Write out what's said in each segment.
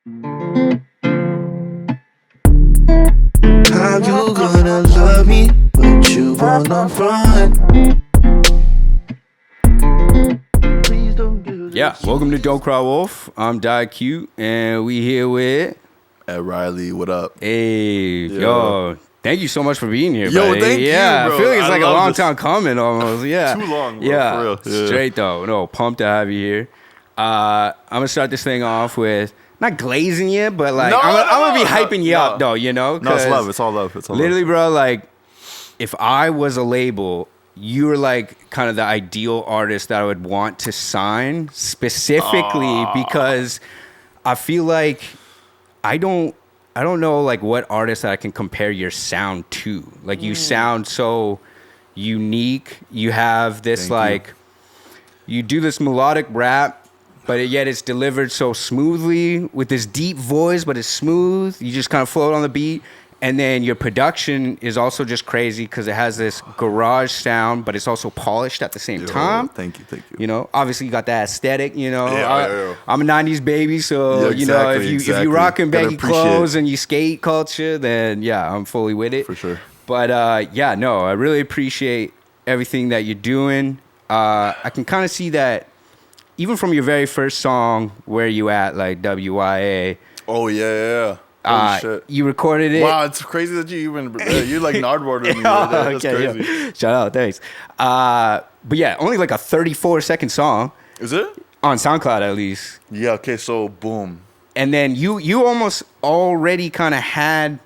How you gonna love me, but you wanna run? Please don't do this. Yeah, welcome to Don't Cry Wolf. I'm Die Cute, and we here with Hey, Riley, what up? Hey, yo. Thank you so much for being here, Yo, buddy. thank you, yeah, bro. I feel like it's I like a love long this. time coming almost. Yeah. Too long, bro, Yeah, for real. Yeah. straight though. No, pumped to have you here. I'm going to start this thing off with not glazing you, but like No, I'm going to be no, hyping you no. up though, you know? No, it's 'Cause love. It's all love. It's all literally, love. bro, like if I was a label, you were like kind of the ideal artist that I would want to sign specifically because I feel like I don't know like what artist that I can compare your sound to. Like you sound so unique. You have this Thank you do this melodic rap, but yet it's delivered so smoothly with this deep voice, but it's smooth. You just kind of float on the beat. And then your production is also just crazy because it has this garage sound, but it's also polished at the same time. Thank you. You know, obviously you got that aesthetic, you know. Yeah. I'm a 90s baby, so, Yeah, you know, if exactly. you rocking Gotta baggy appreciate clothes it. and you skate culture, then yeah, I'm fully with it. For sure. But yeah, no, I really appreciate everything that you're doing. I can kind of see that even from your very first song, Where You At, like WYA. Oh, yeah. Holy shit. You recorded it. Wow, it's crazy that you even, you like nardboarded me. Oh, That's okay, crazy. yeah. Shout out, thanks. But yeah, only like a 34-second song Is it? on SoundCloud at least. Yeah, okay, so boom. And then you almost already kind of had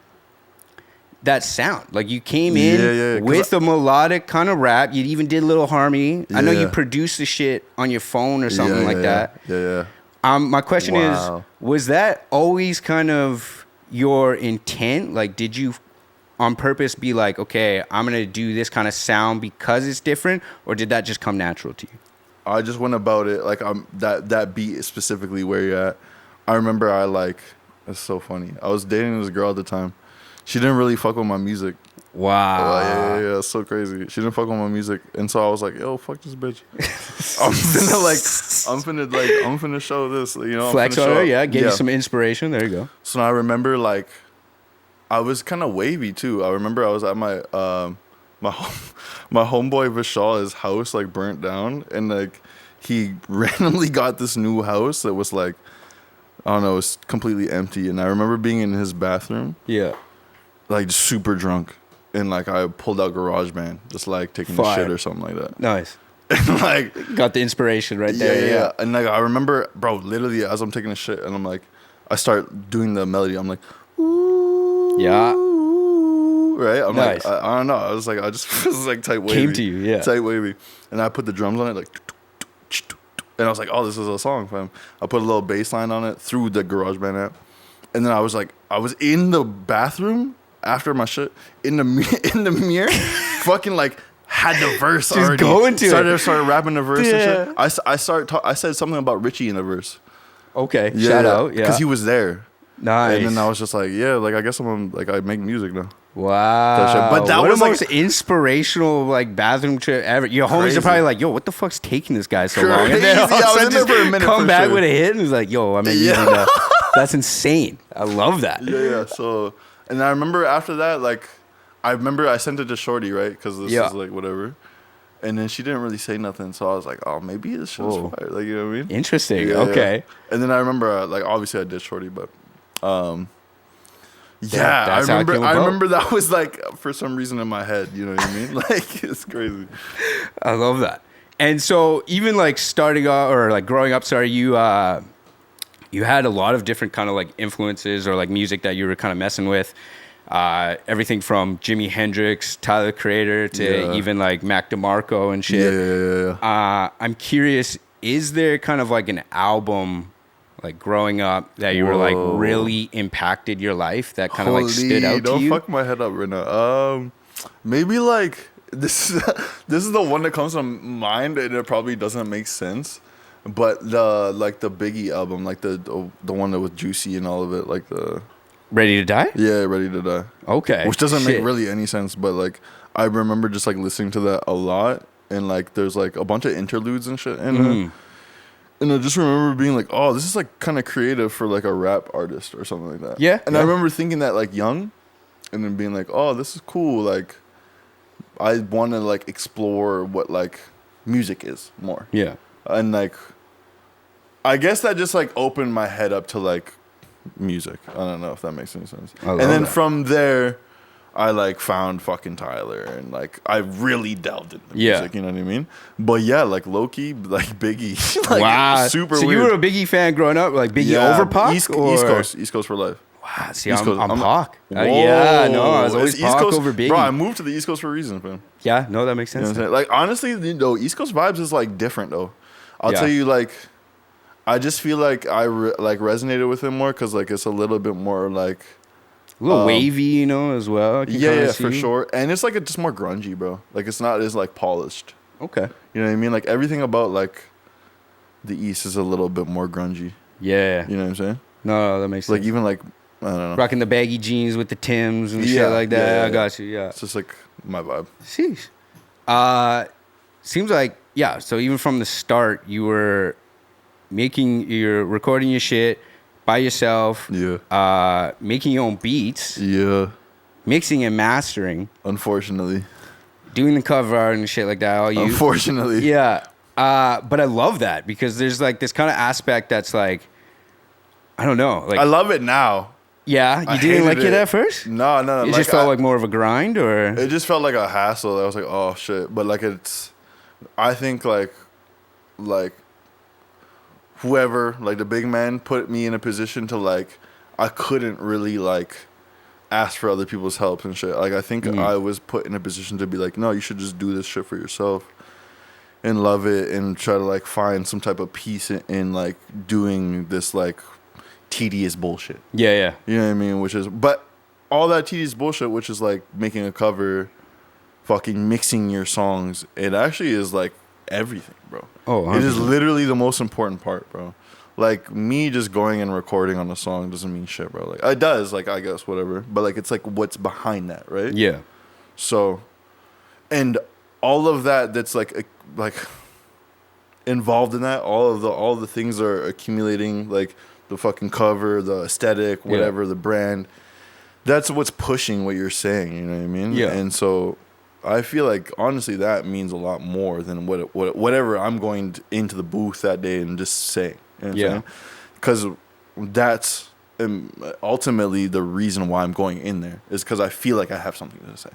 that sound. Like you came in Yeah, 'cause with a melodic kind of rap. You even did a little harmony. I know you Yeah. produced the shit on your phone or something Yeah, like that. Yeah. My question is, Wow. was that always kind of your intent? Like, did you on purpose be like, okay, I'm going to do this kind of sound because it's different? Or did that just come natural to you? I just went about it like that beat specifically where you're at. I remember it's so funny. I was dating this girl at the time. She didn't really fuck with my music. Wow. Yeah, it's so crazy. She didn't fuck with my music, and so I was like, "Yo, fuck this bitch." I'm finna show this. You know, Flex I'm finna on her, show- yeah. Give you some inspiration. There you go. So I remember like, I was kind of wavy too. I remember I was at my my homeboy Vishal's house like burnt down, and like he randomly got this new house that was like, I don't know, it was completely empty. And I remember being in his bathroom, Yeah. like super drunk, and like I pulled out GarageBand, just like taking a Fire. shit or something like that. Nice. And like, Got the inspiration right there. Yeah. And like I remember, bro, literally as I'm taking a shit, and I'm like, I start doing the melody. I'm like, ooh, Yeah. right. I'm Nice. like, I don't know. I was like, I just was like tight wavy. Came to you, yeah. Tight wavy, and I put the drums on it, like, and I was like, oh, this is a song, fam. I put a little bass line on it through the GarageBand app, and then I was like, I was in the bathroom after my shit in the mirror, fucking like. Had the verse Just already. going to it. Started rapping the verse Yeah. and shit. I said something about Richie in the verse. Okay. Shout out. Yeah. Because he was there. Nice. And then I was just like, yeah, like I guess I'm like I make music now. Wow. But that what was the like- most inspirational like bathroom trip ever. Your homies Crazy. are probably like, yo, what the fuck's taking this guy so long? And then all of a Crazy. I was sudden in there just for a minute come for back sure. with a hit and he's like, yo, I'm in music now. That's insane. I love that. Yeah. So, and I remember after that, like, I sent it to Shorty, right? Because this Yeah. is like whatever. And then she didn't really say nothing, so I was like, "Oh, maybe this shit's Whoa. fire." Like, you know what I mean? Interesting. Yeah, Okay. yeah. And then I remember, like, obviously I did Shorty, but, Yeah, yeah, that's how it came I about. remember that was like for some reason in my head. You know what I mean? Like, it's crazy. I love that. And so even like starting off or like growing up, you had a lot of different kind of like influences or like music that you were kind of messing with. Everything from Jimi Hendrix, Tyler the Creator to Yeah. even like Mac DeMarco and shit. Yeah. I'm curious, is there kind of like an album like growing up that you were like Whoa. really impacted your life that kind of like stood out to don't you? fuck my head up right now. Maybe like this is the one that comes to mind, and it probably doesn't make sense. But the Biggie album, like the one that was Juicy and all of it, like the Ready to Die? yeah, Ready to Die. Okay. Which doesn't Shit. make really any sense, but like I remember just like listening to that a lot, and like there's like a bunch of interludes and shit in it. And I just remember being like, oh, this is like kind of creative for like a rap artist or something like that. Yeah. And I remember thinking that like young, and then being like, oh, this is cool. Like, I want to like explore what like music is more. Yeah. And like, I guess that just like opened my head up to like music. I don't know if that makes any sense. And then from there, I like found fucking Tyler, and like I really delved into music. You know what I mean? But yeah, like low-key, like Biggie. Like, wow. Super so weird. You were a Biggie fan growing up, like Biggie over Pac? East Coast for life. Wow. See, East Coast. I'm Pac. Whoa. Yeah, no, I was always It's Pac over Biggie. Bro, I moved to the East Coast for a reason, fam. Yeah, no, that makes sense. You know what I'm saying? Like honestly, East Coast vibes is like different though. I'll tell you, like, I just feel like I like resonated with it more because like it's a little bit more like a little wavy, you know, as well. Yeah, for sure. And it's like just more grungy, bro. Like it's not as like polished. Okay. You know what I mean? Like everything about like the East is a little bit more grungy. Yeah. You know what I'm saying? No, that makes sense. Like even like I don't know. Rocking the baggy jeans with the Timbs and shit like that. Yeah. I got you. Yeah. It's just like my vibe. Sheesh. Seems like so even from the start you were you're recording your shit by yourself. Yeah. Making your own beats. Yeah. Mixing and mastering. Unfortunately. Doing the cover art and shit like that. All you. Unfortunately. Yeah. But I love that because there's like this kind of aspect that's like, I don't know. Like I love it now. Yeah, you didn't like it at first? No. It like, just felt like more of a grind, or it just felt like a hassle. I was like, oh shit. But like I think like whoever, like the big man, put me in a position to like I couldn't really like ask for other people's help and shit. Like I think I was put in a position to be like, no, you should just do this shit for yourself and love it and try to like find some type of peace in like doing this like tedious bullshit. Yeah. You know what I mean? But all that tedious bullshit, which is like making a cover, fucking mixing your songs, it actually is like everything, bro. Oh, 100%. It is literally the most important part, bro. Like me just going and recording on a song doesn't mean shit, bro. Like it does, like I guess whatever. But like it's like what's behind that, right? Yeah. So, and all of that's like involved in that, all the things are accumulating, like the fucking cover, the aesthetic, whatever, the brand. That's what's pushing what you're saying, you know what I mean? Yeah. And so I feel like honestly that means a lot more than whatever I'm going into the booth that day and just saying. You know what I'm saying? Because that's ultimately the reason why I'm going in there is because I feel like I have something to say.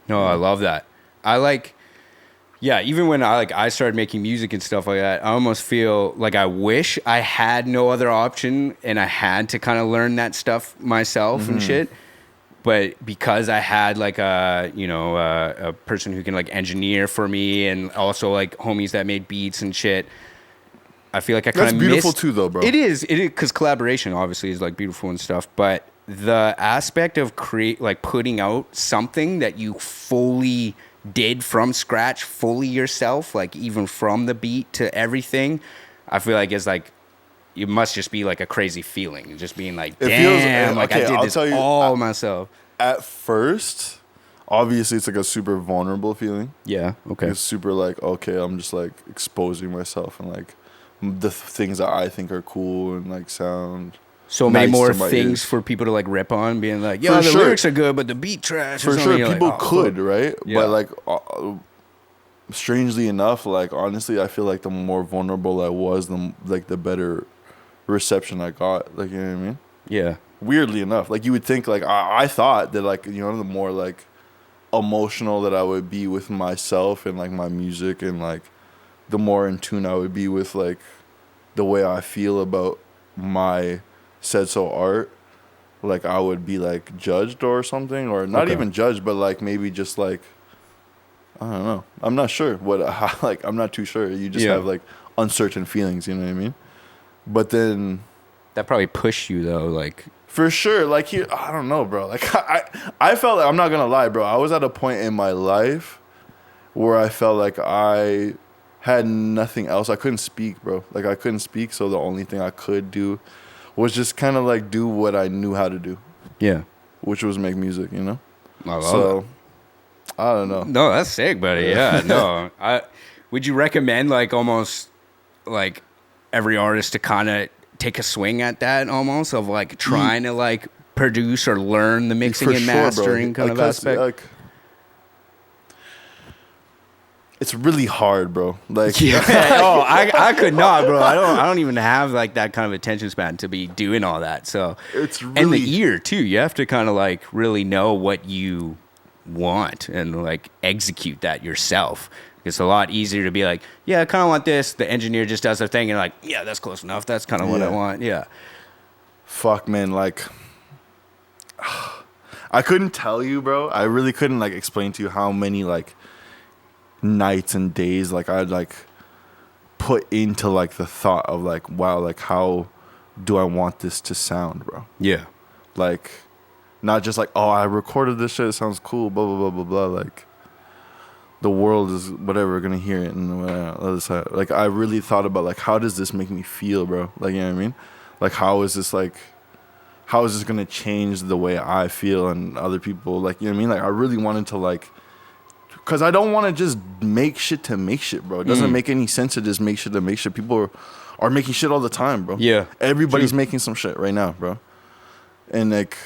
No, I love that. I like, even when I started making music and stuff like that, I almost feel like I wish I had no other option and I had to kind of learn that stuff myself and shit. But because I had like a person who can like engineer for me and also like homies that made beats and shit, I feel like I kind of That's beautiful too, though, bro. It is because collaboration obviously is like beautiful and stuff, but the aspect of putting out something that you fully did from scratch, fully yourself, like even from the beat to everything, I feel like is like, it must just be like a crazy feeling, just being like, damn, I did this all myself. At first, obviously, it's like a super vulnerable feeling. Yeah, okay. It's super like, okay, I'm just like exposing myself and like the things that I think are cool and like sound so nice many more to my things ears. for people to like rip on, being like, yeah, the lyrics are good, but the beat trash. For sure, people like, could, right? Yeah. But like, strangely enough, like honestly, I feel like the more vulnerable I was, the better reception I got. Like, you know what I mean? Yeah. Weirdly enough, like you would think, like I thought that, like, you know, the more like emotional that I would be with myself and like my music, and like the more in tune I would be with like the way I feel about my said so art, like I would be like judged or something, or not even judged, but like maybe just like, I don't know. I'm not sure I'm not too sure. You just have like uncertain feelings, you know what I mean? But then that probably pushed you though, like for sure. Like I don't know, bro. Like I felt like, I'm not gonna lie, bro. I was at a point in my life where I felt like I had nothing else. I couldn't speak, bro. Like I couldn't speak, so the only thing I could do was just kind of like do what I knew how to do. Yeah. Which was make music, you know? I love that. I don't know. No, that's sick, buddy. Yeah, no. Would you recommend like almost like every artist to kind of take a swing at that almost of like trying to like produce or learn the mixing and mastering kind of aspect? Like, it's really hard, bro. Like, I could not, bro. I don't even have like that kind of attention span to be doing all that. So it's really, and the ear too. You have to kind of like really know what you want and like execute that yourself. It's a lot easier to be like, yeah, I kind of want this. The engineer just does their thing and like, yeah, that's close enough. That's kind of what I want. Yeah. Fuck, man. Like, I couldn't tell you, bro. I really couldn't like explain to you how many like nights and days like I'd like put into like the thought of like, wow, like how do I want this to sound, bro? Yeah. Like, not just like, oh, I recorded this shit. It sounds cool. Blah blah blah blah blah. Like, the world is whatever gonna hear it and other side. Like, I really thought about like, how does this make me feel, bro? Like, you know what I mean? Like, how is this gonna change the way I feel and other people? Like, you know what I mean? Like, I really wanted to like, cause I don't want to just make shit to make shit, bro. It doesn't make any sense to just make shit to make shit. People are making shit all the time, bro. Yeah, everybody's making some shit right now, bro. And like,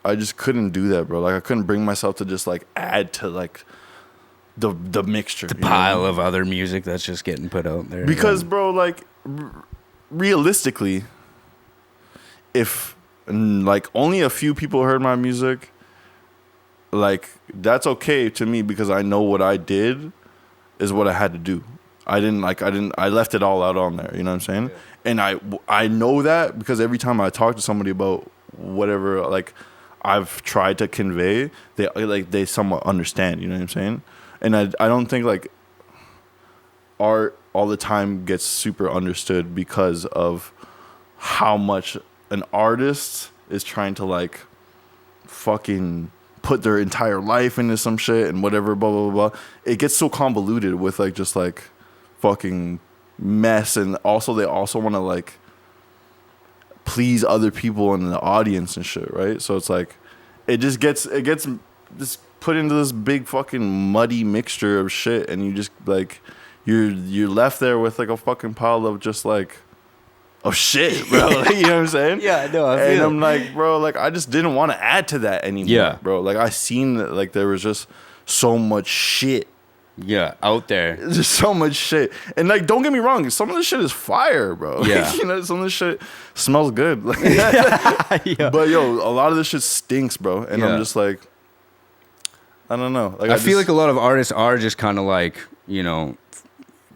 I just couldn't do that, bro. Like, I couldn't bring myself to just like add to like the mixture, the pile of other music that's just getting put out there. Because, bro, like realistically, if like only a few people heard my music, like that's okay to me because I know what I did is what I had to do. I left it all out on there. You know what I'm saying? Yeah. And I know that because every time I talk to somebody about whatever like I've tried to convey, they somewhat understand. You know what I'm saying? And I don't think like art all the time gets super understood because of how much an artist is trying to like fucking put their entire life into some shit and whatever, blah blah blah. It gets so convoluted with like just like fucking mess, and also they also want to like please other people in the audience and shit, right? So it's like it gets just put into this big fucking muddy mixture of shit, and you just like you're left there with like a fucking pile of just like of shit, bro. Like, you know what I'm saying? Yeah, no, I feel and I'm like, bro, like I just didn't want to add to that anymore, bro. Like I seen that like there was just so much shit. Yeah, out there. There's so much shit. And like, don't get me wrong, some of this shit is fire, bro. Yeah. Like, you know, some of this shit smells good. Like, yeah. But yo, a lot of this shit stinks, bro. And I'm just like, I don't know. Like I feel like a lot of artists are just kind of like, you know,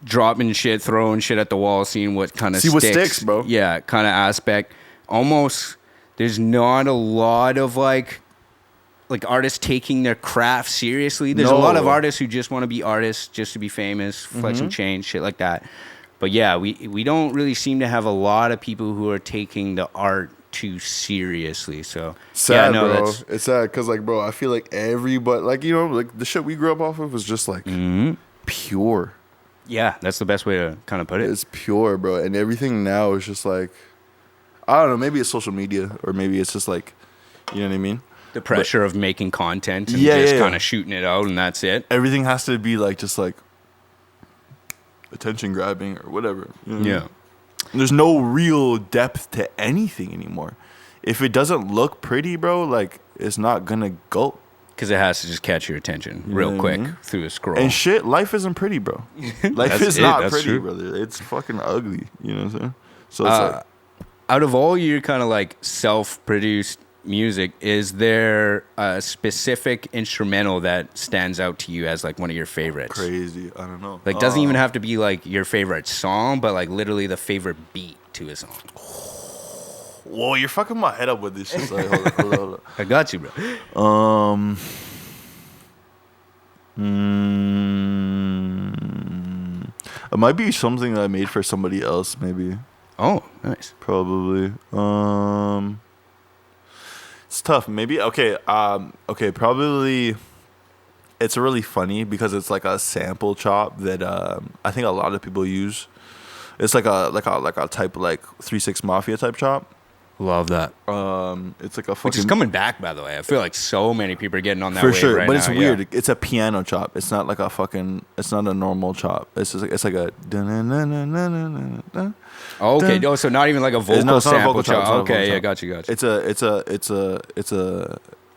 dropping shit, throwing shit at the wall, seeing what kind of what sticks, bro. Yeah, kind of aspect. Almost, there's not a lot of like artists taking their craft seriously. There's a lot of artists who just want to be artists, just to be famous, flex some change, shit like that. But yeah, we don't really seem to have a lot of people who are taking the art too seriously. So sad, yeah, no, bro. It's sad because like, bro, I feel like everybody, like, you know, like the shit we grew up off of was just like pure. Yeah, that's the best way to kind of put it. It's pure, bro. And everything now is just like, I don't know, maybe it's social media or maybe it's just like, you know what I mean? The pressure of making content and just kind of shooting it out and that's it. Everything has to be like just like attention grabbing or whatever. You know what I mean? There's no real depth to anything anymore. If it doesn't look pretty, bro, like it's not gonna go. Because it has to just catch your attention real quick through a scroll. And shit, life isn't pretty, bro. Life is not pretty, brother. It's fucking ugly. You know what I'm saying? So it's like, out of all your kind of like self-produced music, is there a specific instrumental that stands out to you as like one of your favorites? Crazy. I don't know. Like doesn't even have to be like your favorite song, but like literally the favorite beat to a song. Whoa, you're fucking my head up with this shit. Like, hold on. I got you, bro. It might be something that I made for somebody else, maybe. Oh, nice. Probably. It's tough. Maybe okay, probably it's really funny because it's like a sample chop that I think a lot of people use. It's like a type of like 3-6 Mafia type chop. Love that. It's like a Which is fucking coming back, by the way. I feel like so many people are getting on that for wave sure, right but now. it's Yeah. weird. It's a piano chop. It's not like a fucking. It's not a normal chop. It's just like, it's like a. Oh, okay. Oh, so not even like a vocal No, it's not a sample vocal chop, chop. it's not a Okay, vocal yeah, chop. got you.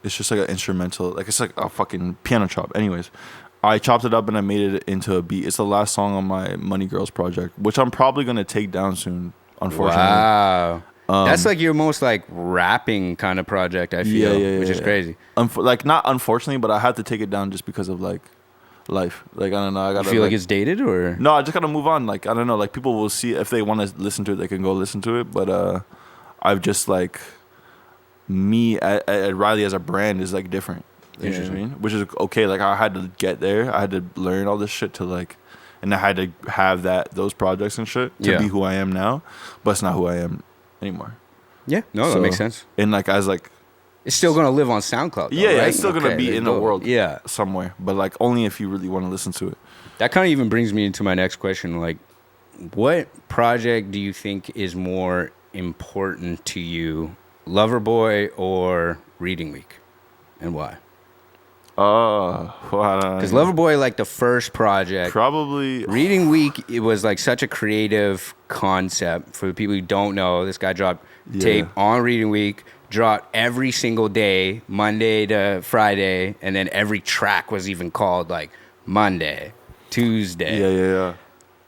It's just like an instrumental. Like it's like a fucking piano chop. Anyways, I chopped it up and I made it into a beat. It's the last song on my Money Girls project, which I'm probably gonna take down soon. Unfortunately. Wow. That's like your most like rapping kind of project, I feel, which is crazy. Like not unfortunately, but I had to take it down just because of like life. Like I don't know. I gotta You feel like it's dated or? No, I just gotta move on. Like I don't know. Like people will see if they want to listen to it, they can go listen to it. But I've just like me at Riley as a brand is like different. You know what I mean? Which is okay. Like I had to get there. I had to learn all this shit to like, and I had to have those projects and shit to be who I am now. But it's not who I am anymore. Yeah, no, that makes sense. And like as like, it's still gonna live on SoundCloud. Though, yeah, right? it's still gonna be in the world, yeah, somewhere. But like only if you really want to listen to it. That kind of even brings me into my next question. Like, what project do you think is more important to you, Loverboy or Reading Week, and why? Because Loverboy, like the first project, probably Reading Week, it was like such a creative concept. For the people who don't know, this guy dropped tape on Reading Week, dropped every single day, Monday to Friday, and then every track was even called like Monday, Tuesday. Yeah.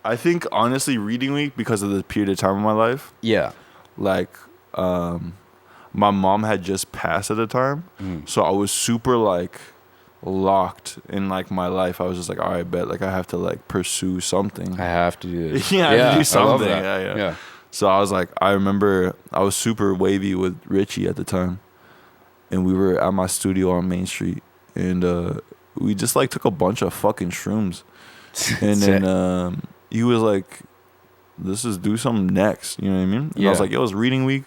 I think honestly, Reading Week, because of the period of time in my life. Yeah. Like, my mom had just passed at the time, so I was super like locked in like my life. I was just like, all right, bet like I have to like pursue something. I have to do this. I have to do something. I love that. Yeah. So I was like, I remember I was super wavy with Richie at the time, and we were at my studio on Main Street, and we just like took a bunch of fucking shrooms, and then he was like, let's just do something next. You know what I mean? And I was like, yo, it's Reading Week.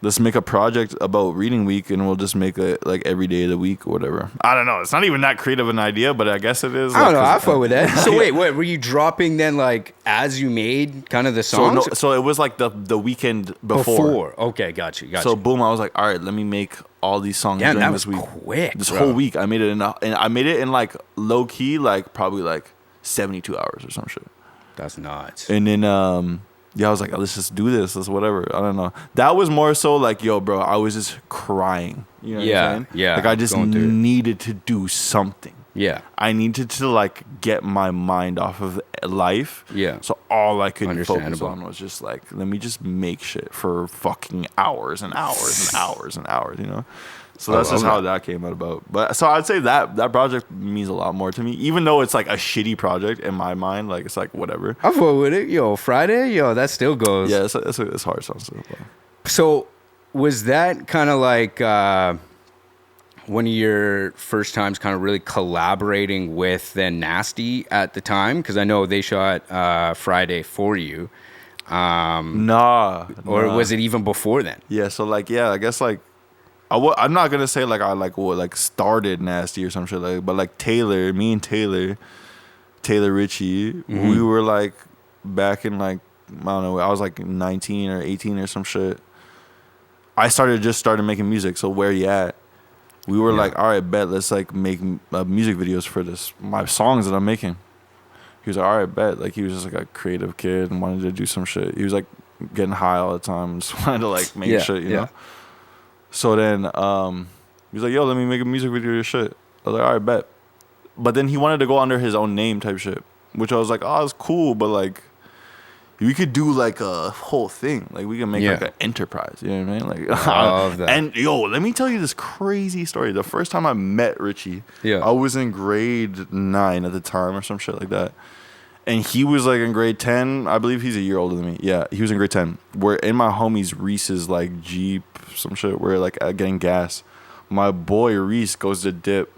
Let's make a project about Reading Week, and we'll just make it like every day of the week or whatever. I don't know. It's not even that creative an idea, but I guess it is. I don't know. I fuck with that. So wait, what were you dropping then? Like as you made kind of the songs? So it was like the weekend before. Okay, got you. So boom, I was like, all right, let me make all these songs during that this was week. Quick, this bro. whole week, I made it in like low key, like probably like 72 hours or some shit. That's nuts. And then I was like, let's just do this. Let's whatever. I don't know. That was more so like, yo, bro, I was just crying. You know what I'm saying? Yeah. Like I just needed to do something. Yeah. I needed to like get my mind off of life. Yeah. So all I could focus on was just like, let me just make shit for fucking hours and hours and hours and hours, you know? So that's just how that came about. But so I'd say that project means a lot more to me, even though it's like a shitty project in my mind. Like it's like whatever. I fuck with it. Yo, Friday, that still goes. Yeah, it's hard songs. So was that kind of like one of your first times kind of really collaborating with then Nasty at the time? Because I know they shot Friday for you. Nah. Was it even before then? Yeah. So like, I guess like. I'm not gonna say like I like started Nasty or some shit like, but like me and Taylor Ritchie, we were like back in like I don't know, I was like 19 or 18 or some shit. I started making music. So where you at? We were like, all right, bet let's like make music videos for my songs that I'm making. He was like, all right, bet. Like he was just like a creative kid and wanted to do some shit. He was like getting high all the time and just wanted to like make shit, you know. So then he was like, yo, let me make a music video of your shit. I was like, all right, bet. But then he wanted to go under his own name type shit, which I was like, oh, it's cool, but like we could do like a whole thing. Like we can make like an enterprise. You know what I mean? Like I love that. And yo, let me tell you this crazy story. The first time I met Richie, I was in grade 9 at the time or some shit like that. And he was like in grade 10. I believe he's a year older than me. Yeah, he was in grade 10. We're in my homie's Reese's like Jeep, some shit. We're like getting gas. My boy Reese goes to dip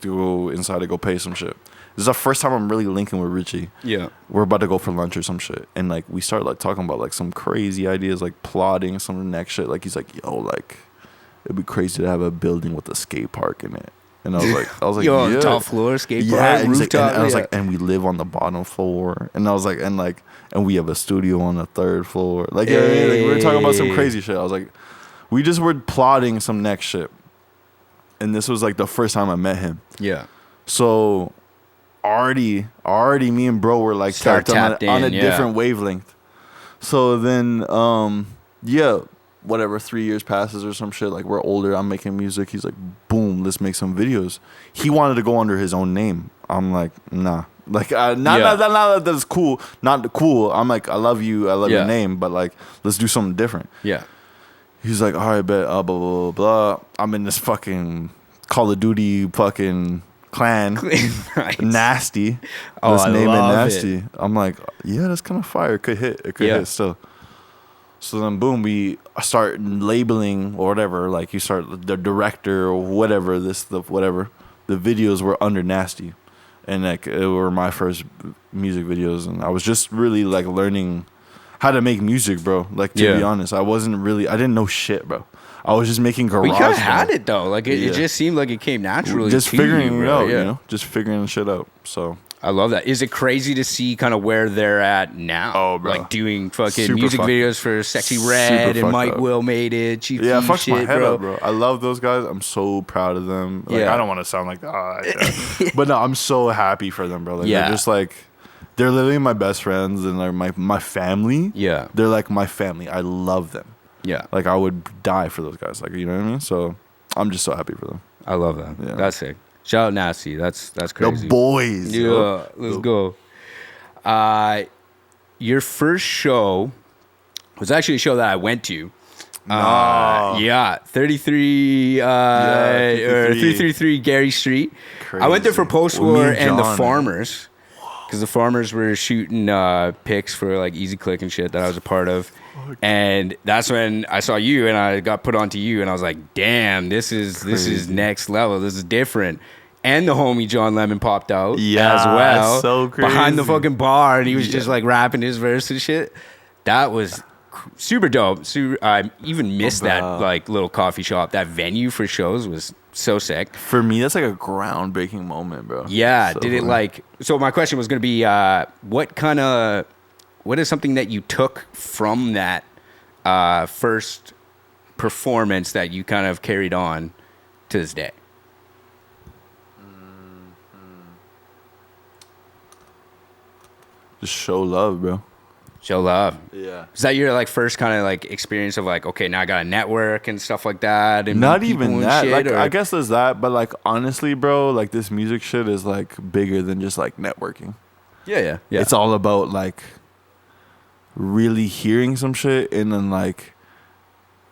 to go inside to go pay some shit. This is the first time I'm really linking with Richie. Yeah. We're about to go for lunch or some shit. And like we started like talking about like some crazy ideas, like plotting some next shit. Like he's like, yo, like it'd be crazy to have a building with a skate park in it. And I was like, Yo, on yeah. the top floor, skateboard, Yeah, and he's like, rooftop. and I was yeah. like, and we live on the bottom floor. And I was like, and we have a studio on the third floor. Like, yeah, like we were talking about some crazy shit. I was like, we just were plotting some next shit. And this was like the first time I met him. Yeah. So already me and bro were like tapped on a different wavelength. So then, yeah, whatever, 3 years passes or some shit. Like, we're older. I'm making music. He's like, boom, let's make some videos. He wanted to go under his own name. I'm like, nah. Like, not that's cool. Not cool. I'm like, I love you. I love your name. But, like, let's do something different. Yeah. He's like, all right, bet, blah, blah, blah, blah. I'm in this fucking Call of Duty fucking clan. Nice. Nasty. Oh, Let's I name it love Nasty. it. I'm like, yeah, that's kind of fire. It could hit. It could hit still. So then, boom, we start labeling or whatever. Like, you start the director or whatever. The videos were under Nasty, and like it were my first music videos, and I was just really like learning how to make music, bro. Like, to be honest, I didn't know shit, bro. I was just making garage. We kind of had it though. Like it just seemed like it came naturally. Just to figuring you, it bro. out, you know, just figuring shit out. So. I love that. Is it crazy to see kind of where they're at now? Oh, bro. Like doing fucking Super music fucked- videos for Sexy Red super and Mike fucked up. Will made it. Chief Yeah, Keef fuck my shit, head bro. up, bro. I love those guys. I'm so proud of them. Like, Yeah. I don't want to sound like but no, I'm so happy for them, bro. Like, Yeah. they're just like, they're literally my best friends and like my family. Yeah. They're like my family. I love them. Yeah. Like, I would die for those guys. Like, you know what I mean? So I'm just so happy for them. I love that. Yeah. That's sick. Shout out Nasty. That's crazy. The boys. Yeah, yo. let's go. Your first show was actually a show that I went to. Yeah, 33 or 333 Gary Street. I went there for Crazy. Post Well, me War and and the John, Farmers, because the Farmers were shooting pics for like Easy Click and shit that I was a part of. And that's when I saw you and I got put onto you and I was like, damn, this is next level. This is different. And the homie John Lemon popped out as well. that's so Behind the crazy. fucking bar and he was just like rapping his verse and shit. That was super dope. I even missed that like little coffee shop. That venue for shows was so sick. For me, that's like a groundbreaking moment, bro. Yeah. So Did it funny. like, so my question was going to be, what is something that you took from that first performance that you kind of carried on to this day? Just show love, bro. Show love. Yeah. Is that your like first kind of like experience of like, okay, now I got a network and stuff like that? And Not meet people even and that. shit, Like, or- I guess there's that, but like honestly, bro, like this music shit is like bigger than just like networking. Yeah. It's all about like really hearing some shit and then like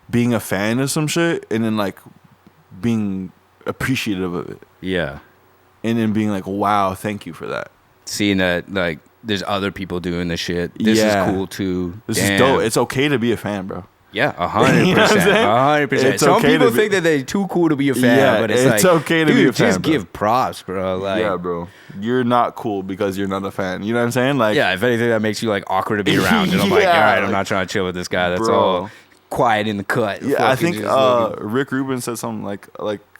being a fan of some shit and then like being appreciative of it Yeah. and then being like, wow, thank you for that. Seeing that like there's other people doing this shit. This Yeah. is cool too. This Damn. is dope. It's okay to be a fan, bro. Yeah, You know what I'm 100%. saying? 100%. It's Some okay people to be- think that they're too cool to be a fan, Yeah, but it's it's like, okay to be dude, a fan, just bro. give props, bro. Like, Yeah, bro. You're not cool because you're not a fan. You know what I'm saying? Like, yeah, if anything, that makes you like awkward to be around. And I'm like, all Yeah, right, I'm like, not trying to chill with this guy. That's bro. all quiet in the cut. yeah, I Fucking think just looking- Rick Rubin said something like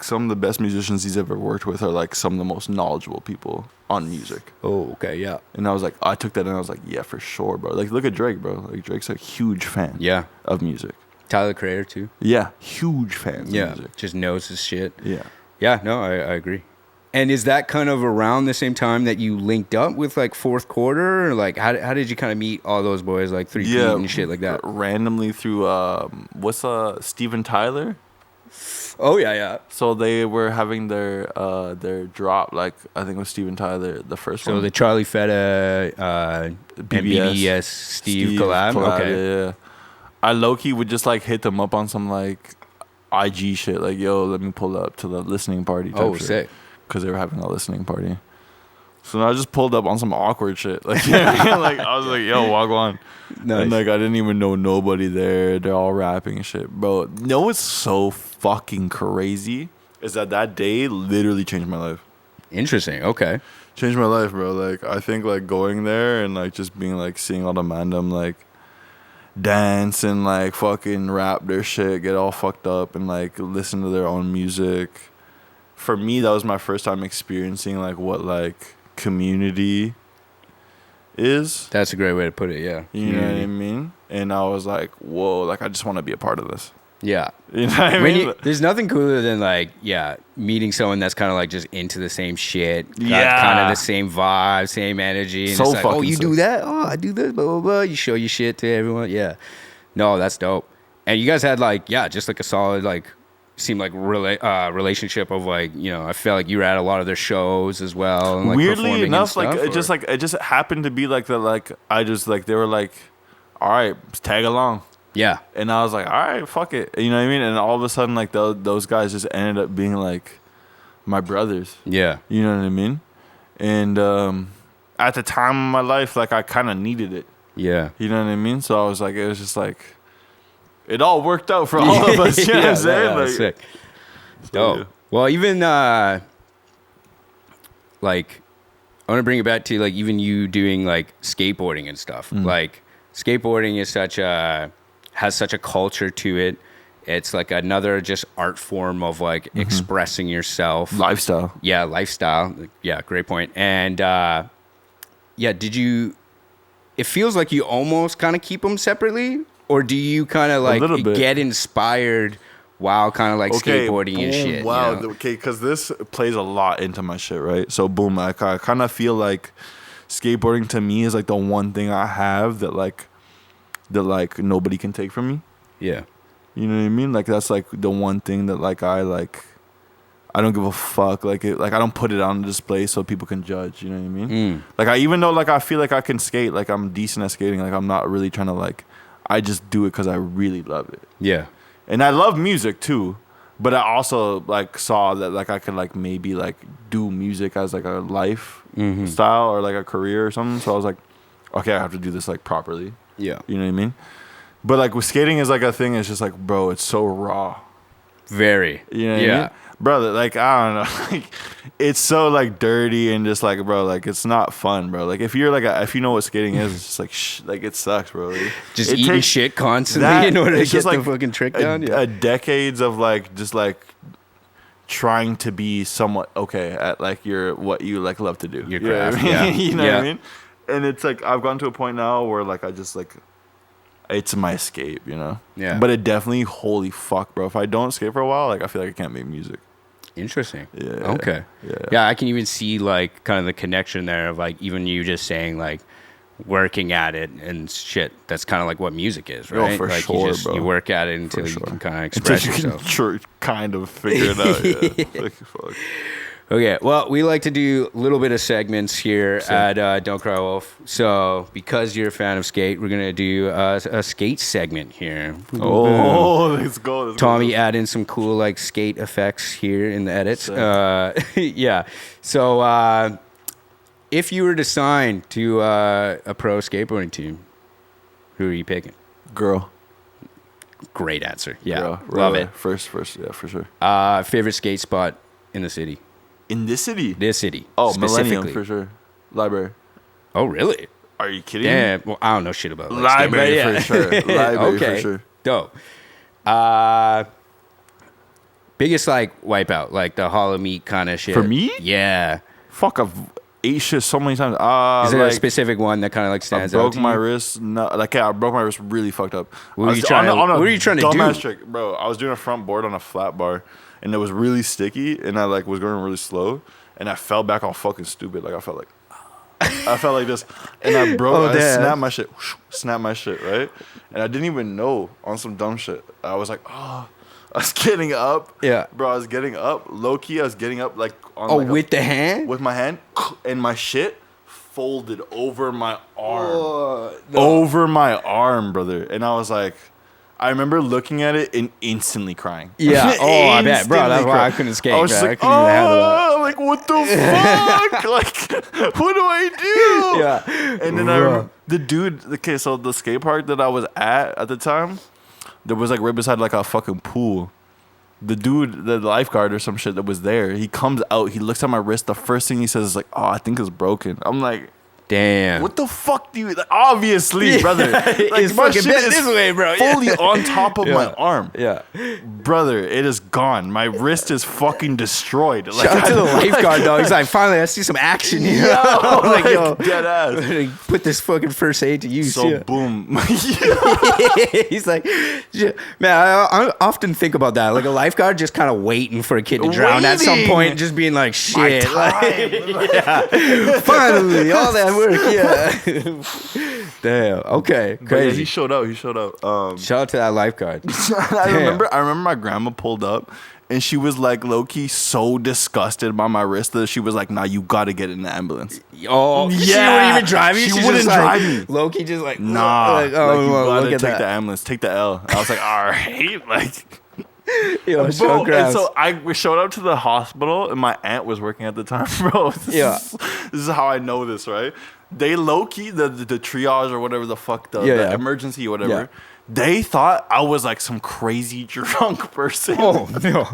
some of the best musicians he's ever worked with are like some of the most knowledgeable people on music. Oh, okay, yeah. And I was like, I took that and I was like, yeah, for sure, bro. Like, look at Drake, bro. Like, Drake's a huge fan Yeah. of music. Tyler Creator, too. Yeah, huge fans Yeah. of music. Just knows his shit. Yeah. Yeah, no, I agree. And is that kind of around the same time that you linked up with like Fourth Quarter? Or like, how did you kind of meet all those boys, like 3 Feet and shit like that? Randomly through, what's Steven Tyler? Oh, yeah. So they were having their drop, like, I think it was Steven Tyler, the first So one. the Charlie Feta and BBS Steve collab? Okay. Yeah. I low-key would just, like, hit them up on some, like, IG shit. Like, yo, let me pull up to the listening party type Oh, shit. sick. Because they were having a listening party. So then I just pulled up on some awkward shit. Like, like I was like, yo, walk on. Nice. And, like, I didn't even know nobody there. They're all rapping and shit. Bro, you know what's so fucking crazy? Is that day literally changed my life. Interesting. Okay. Changed my life, bro. Like, I think, like, going there and, like, just being, like, seeing all the mandem, like, dance and, like, fucking rap their shit, get all fucked up and, like, listen to their own music for me, that was my first time experiencing like what like community is. That's a great way to put it. Yeah. You know what I mean? And I was like, whoa, like I just want to be a part of this. Yeah. You know what I mean? There's nothing cooler than like, meeting someone that's kind of like just into the same shit. Yeah. Kind of the same vibe, same energy. And So it's like, oh, fucking you sick. do that? Oh, I do this, blah, blah, blah. You show your shit to everyone. Yeah. No, that's dope. And you guys had like, just like a solid, like, seemed like relationship of like, you know, I felt like you were at a lot of their shows as well. And, like, Weirdly performing and enough, stuff, it just happened to be like that. Like I just like, they were like, all right, tag along. Yeah. And I was like, all right, fuck it. You know what I mean? And all of a sudden, like, those guys just ended up being, like, my brothers. Yeah. You know what I mean? And at the time of my life, like, I kind of needed it. Yeah. You know what I mean? So I was like, it was just like, it all worked out for all of us. You know what I'm saying? Like, sick. So, Dope. yeah. Well, even, like, I want to bring it back to, like, even you doing, like, skateboarding and stuff. Like, skateboarding is has such a culture to it. It's like another just art form of like expressing yourself. Lifestyle. Yeah, lifestyle. Yeah, great point. And it feels like you almost kind of keep them separately, or do you kind of like get inspired while kind of like skateboarding and shit? Wow. You know? Okay, because this plays a lot into my shit, right? So boom, I kind of feel like skateboarding to me is like the one thing I have that nobody can take from me. Yeah. You know what I mean? Like that's like the one thing that like I don't give a fuck. Like I don't put it on display so people can judge. You know what I mean? Like even though like I feel like I can skate, like I'm decent at skating. Like I'm not really trying to like. I just do it because I really love it. Yeah. And I love music too, but I also like saw that like I could like maybe like do music as like a life style or like a career or something. So I was like, okay, I have to do this like properly. Yeah. You know what I mean? But like with skating is like a thing. It's just like, bro, it's so raw. Very. You know what I mean? Brother, like, I don't know. Like, it's so like dirty and just like, bro, like it's not fun, bro. Like if you're like, if you know what skating is, it's just like, like it sucks, bro. Like, Just eating shit constantly in order to get the fucking trick down. Yeah. Decades of like, just like trying to be somewhat okay at like what you like love to do. Your You know what craft, I mean? yeah. You know Yeah. what I mean? And it's like I've gotten to a point now where like I just like it's my escape, you know? Yeah. But it definitely, holy fuck, bro. If I don't skate for a while, like I feel like I can't make music. Interesting. Yeah. Okay. Yeah. Yeah, I can even see like kind of the connection there of like even you just saying like working at it and shit. That's kind of like what music is, right? Oh, for like sure, you bro. You work at it until you can kind of express yourself. Kind of figure it out. Yeah. Like, fuck. Okay, well, we like to do a little bit of segments here at Don't Cry Wolf. So, because you're a fan of skate, we're going to do a skate segment here. Oh, let's go. Tommy add in some cool, like, skate effects here in the edits. Yeah. So, if you were to sign to a pro skateboarding team, who are you picking? Girl. Great answer. Yeah. Girl. Love Right. it. First, yeah, for sure. Favorite skate spot in the city? In this city? This city. Oh, specifically. Millennium, for sure. Library. Oh, really? Are you kidding me? Yeah, well, I don't know shit about like, Library, skate, but for sure. Library, okay. for sure. Dope. Biggest like wipeout, like the hollow meat kind of shit. For me? Yeah. Fuck, I've ate shit so many times. Is there like, a specific one that kind of like I stands out broke to my you? wrist. No, like yeah, I broke my wrist really fucked up. What were you trying to do? Dumbass trick, bro. I was doing a front board on a flat bar, and it was really sticky, and I like was going really slow, and I fell back all fucking stupid. Like I felt like this, and I broke. I snapped my shit, right? And I didn't even know on some dumb shit. I was like, oh. I was getting up. Yeah. Bro, I was getting up. Low key, I was getting up like on Oh, like with the hand? with my hand, and my shit folded over my arm. Oh, no. Over my arm, brother. And I was like, I remember looking at it and instantly crying. Yeah. Oh, I bet. Bro, that's Instantly why I crying. couldn't skate, I was man. just I like, couldn't even handle that. oh, like, what the fuck? Like, what do I do? Yeah. And then I remember the dude, okay, so the skate park that I was at the time, there was like right beside like a fucking pool. The dude, the lifeguard or some shit that was there, he comes out, he looks at my wrist. The first thing he says is like, oh, I think it's broken. I'm like, Damn. What the fuck do you? Like, obviously, brother. Like, It's my fucking shit bent is this way, bro. fully on top of my arm. Yeah. Brother, it is gone. My wrist is fucking destroyed. Like, Shout out to the lifeguard, dog. He's like, finally, I see some action here. Yo, Like, yo, dead ass. put this fucking first aid to use. So yeah. boom. He's like, man, I often think about that. Like a lifeguard just kind of waiting for a kid to drown at some Waiting. point, just being like, shit. time. Like, yeah. Finally, all that work. Yeah. Damn. Okay. But yeah, Crazy. he showed out. Shout out to that lifeguard. I remember my grandma pulled up and she was like low-key so disgusted by my wrist that she was like, nah, you gotta get in the ambulance. Oh, she Yeah. wouldn't even drive me. She She's wouldn't just like, drive me. Low-key just like, Nah, like, oh, like, you well, gotta look at take that. the ambulance, take the L. I was like, all right, like. Yo, Bro, grabs. and so we showed up to the hospital, and my aunt was working at the time, bro. This is how I know this, right? They low key the triage or whatever the fuck the emergency or whatever. Yeah. They thought I was like some crazy drunk person. Oh no!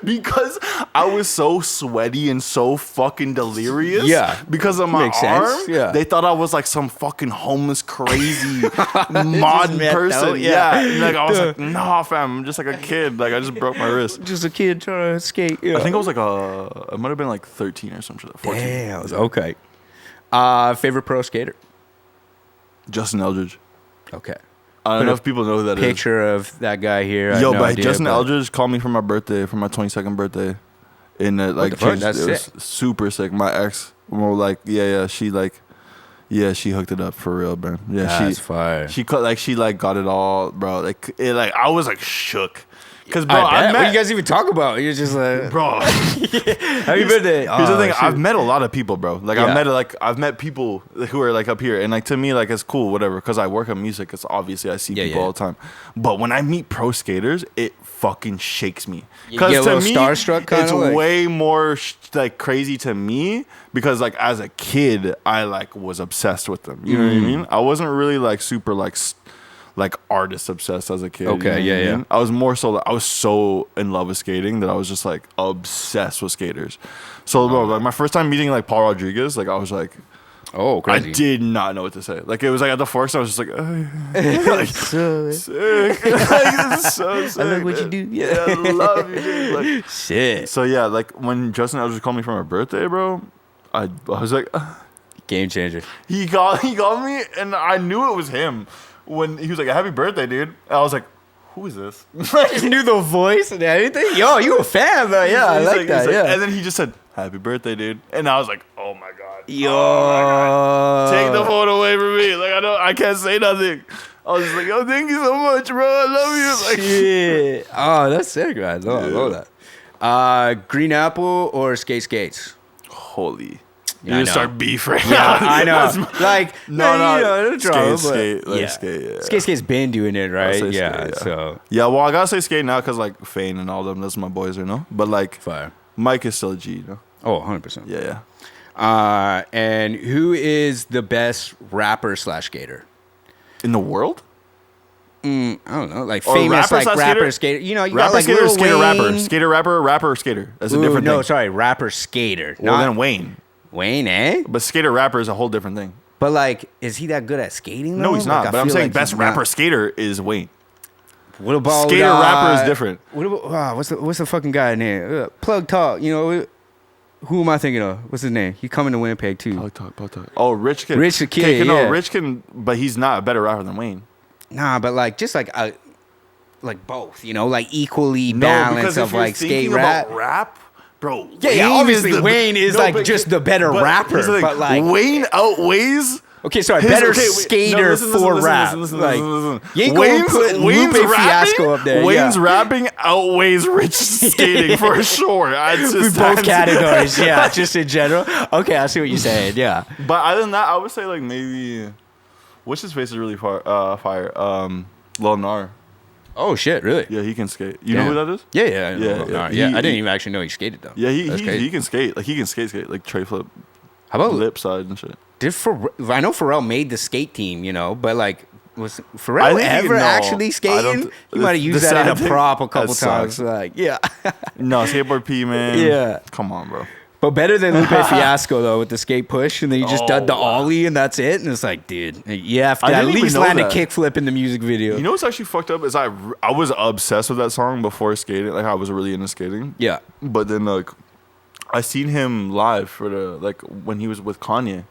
Because I was so sweaty and so fucking delirious. Yeah. Because of my Makes arm. sense, yeah. They thought I was like some fucking homeless, crazy modern messed person. out, yeah. And like I was like, nah, fam, I'm just like a kid. Like I just broke my wrist. Just a kid trying to skate. Yeah. I think I was like I might have been like 13 or some shit. 14. Damn. Okay. Favorite pro skater? Justin Eldridge. Okay. I don't know if people know who that is. Picture of that guy here. I Yo, have no but idea, Justin but- Eldridge called me for my birthday, for my 22nd birthday. And like the fuck? changed, That's it was sick. super sick. My ex, well, like, she hooked it up for real, man. Yeah, That's fire. She got it all, bro. Like I was like shook. Cause bro, I bet. met, What you guys even talk about? You're just like, bro. happy birthday. Here's the thing. I've met a lot of people, bro. Like Yeah. I've met people who are like up here, and like to me, like it's cool, whatever. Because I work on music, it's obviously I see people all the time. But when I meet pro skaters, it fucking shakes me. You get a Because to little me, starstruck kinda, it's like- way more like crazy to me. Because like as a kid, I like was obsessed with them. You know what I mean? I wasn't really like super like artist obsessed as a kid. Okay, you know what yeah. I mean? I was more so I was so in love with skating that I was just like obsessed with skaters. So bro, like my first time meeting like Paul Rodriguez, like I was like, oh, crazy. I did not know what to say. Like it was like at the Forks, I was just like, like So, sick. Like, this is so sick. I like what you man. do. Yeah, I love you, dude. Like, shit. so yeah, like when Justin Eldridge called me for my birthday, bro, I was like, Game changer. he called me, and I knew it was him when he was like, "Happy birthday, dude." And I was like, "Who is this?" You knew the voice and everything. Yo, you a fan, bro? Yeah, I He's like that. he's Yeah. And then he just said, "Happy birthday, dude," and I was like, "Oh my god, Yo, oh my god. Take the phone away from me!" Like I can't say nothing. I was just like, "Oh, thank you so much, bro. I love you." Like, shit. Oh, that's sick, man. I love that. Green apple or skates? holy. Yeah, I You know. start beef right Yeah, now. I know. Like, No, no drama, skate, but skate, yeah. Skate's been doing it, I'll right? say Yeah, skate, yeah. so Yeah, well, I gotta say skate now because like Fane and all them, that's my boys, you know. But like fire. Mike is still a G, you know. Oh, 100%. Yeah. And who is the best rapper / skater? In the world? I don't know, like Or famous, rapper like slash rapper skater? skater. You know, you Rapper got like skater, Lil skater, rapper, Wayne. skater, rapper, skater. That's a Ooh, different no, thing. sorry, rapper skater. Well, Not then Wayne. Wayne, eh? But skater rapper is a whole different thing. But like, is he that good at skating? No, though? he's not. Like, I but I'm feel saying like best he's rapper not. skater is Wayne. What about Skater rapper is different. What about what's the fucking guy name? Plug Talk. You know, who am I thinking of? What's his name? He coming to Winnipeg too. Talk. Oh, Rich Kid. Rich the Kid, Okay, no, yeah. Rich Kid, but he's not a better rapper than Wayne. Nah, but like just like both. You know, like equally balanced of like skate rap. About rap, bro. Yeah, Wayne obviously is the- Wayne is No, like but- just the better but rapper. here's the thing, But like Wayne outweighs. okay, sorry, his- better okay, wait, skater no, listen, for listen, rap. listen, Like, listen. you ain't gonna put Lupe Fiasco up there. Wayne's yeah. rapping outweighs Rich skating for sure. It's We just both that's- categories, yeah, just in general. Okay, I see what you're saying. Yeah. But other than that, I would say like maybe, what's his face is really fire. Lil Nar. Oh shit, really? Yeah, he can skate. You know who that is? Yeah, yeah, I know Yeah, Lil yeah. Nar. He- Yeah, I didn't he- even actually know he skated though. Yeah, That's crazy. he can skate. Like he can skate like tray flip, How about lip side and shit. I know Pharrell made the skate team, you know, but like was I Pharrell think ever no, actually I skating? don't- He might have the used that in sad a thing- prop a couple that times. sucks. Like, yeah. No, skateboard P, man. Yeah. Come on, bro. But better than Lupe Fiasco though with the skate push, and then you just did the wow. ollie, and that's it. And it's like, dude, you have to I at didn't even least know land a that. kickflip in the music video. You know what's actually fucked up is I was obsessed with that song before skating. Like I was really into skating. Yeah. But then like I seen him live for the like when he was with Kanye.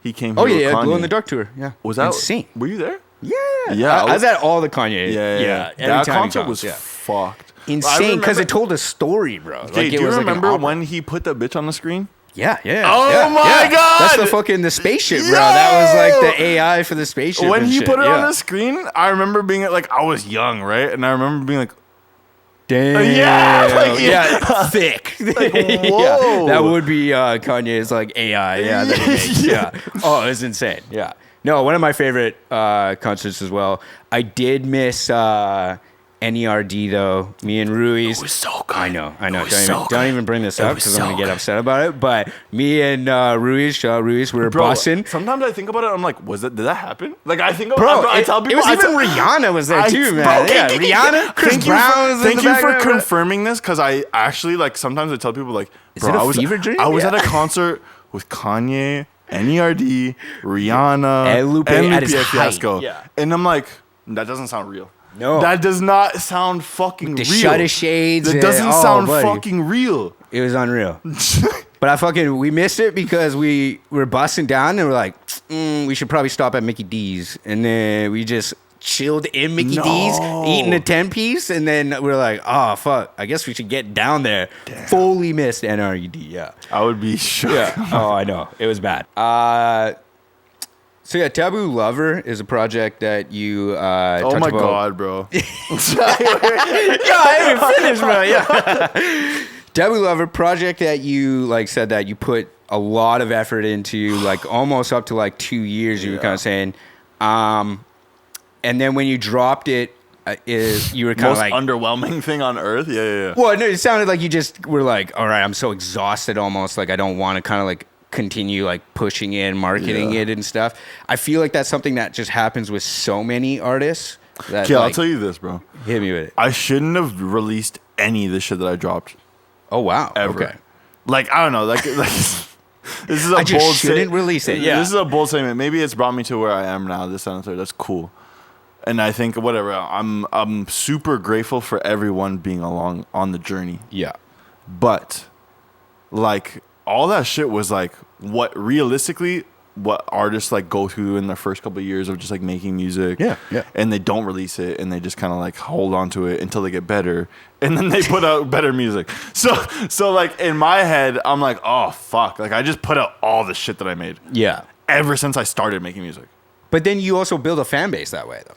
He came. Oh here with yeah, Kanye. Glow in the Dark tour. Yeah. Was that insane? Were you there? Yeah. Yeah, I was at all the Kanye. Yeah. Every That time he concert comes, was yeah. fucked. Insane because remember- it told a story, bro. Jay, Like, it do you was remember like an opera. when he put the bitch on the screen? Yeah. Oh yeah, my yeah. God! That's the fucking the spaceship, bro. Yo! That was like the AI for the spaceship. When and he shit. put it yeah. on the screen, I remember being like, I was young, right? And I remember being like, Damn. Yeah, like, yeah. Thick. whoa. That would be Kanye's like AI. Yeah, that he makes. Yeah. Oh, it's insane. Yeah. No, one of my favorite concerts as well. I did miss NERD though. Me and Ruiz. It was so good. I know. was Don't even bring this up was because I'm gonna so get good. upset about it. But me and Ruiz, we were bro, bussing. sometimes I think about it, I'm like, did that happen? Like I think, Bro, I tell people, it was I even tell- Rihanna was there too, man. bro, Yeah, Rihanna, Chris thank you Brown was in thank the you for background, bro. confirming this because I actually like sometimes I tell people like, Is bro, it a I was fever dream? I was Yeah. at a concert with Kanye, NERD, Rihanna, And Lupe at his Fiasco, height. Yeah. and I'm like, that doesn't sound real. No. That does not sound fucking The real. shutter shades. That and- doesn't oh, sound buddy. fucking real. It was unreal. But we missed it because we were busting down and we're like, we should probably stop at Mickey D's. And then we just chilled in Mickey D's, eating a 10-piece. And then we're like, oh, fuck. I guess we should get down there. Damn. Fully missed NRED, yeah. I would be shook. Yeah. Oh, I know. It was bad. So yeah, Taboo Lover is a project that you Oh talked my about. god, bro. Yeah, I didn't finish, bro. Yeah. Taboo Lover project that you like said that you put a lot of effort into, like almost up to like 2 years. You were kind of saying, and then when you dropped it, you were kind of Most like underwhelming thing on earth. Yeah. Well, no, it sounded like you just were like, all right, I'm so exhausted almost. Like, I don't want to kind of like continue like pushing it, marketing it and stuff. I feel like that's something that just happens with so many artists. That, Okay, I'll like, tell you this, bro. hit me with it. I shouldn't have released any of the shit that I dropped Oh, wow. ever. Okay. Like, I don't know. Like this is a I just bold shouldn't release it, yeah. This is a bold statement. Maybe it's brought me to where I am now. This and the third. That's cool. And I think whatever. I'm super grateful for everyone being along on the journey. Yeah. But like all that shit was like what artists like go through in their first couple of years of just like making music. Yeah. And they don't release it and they just kind of like hold on to it until they get better and then they put out better music. So like in my head, I'm like, oh fuck. Like I just put out all the shit that I made Yeah. ever since I started making music. But then you also build a fan base that way, though.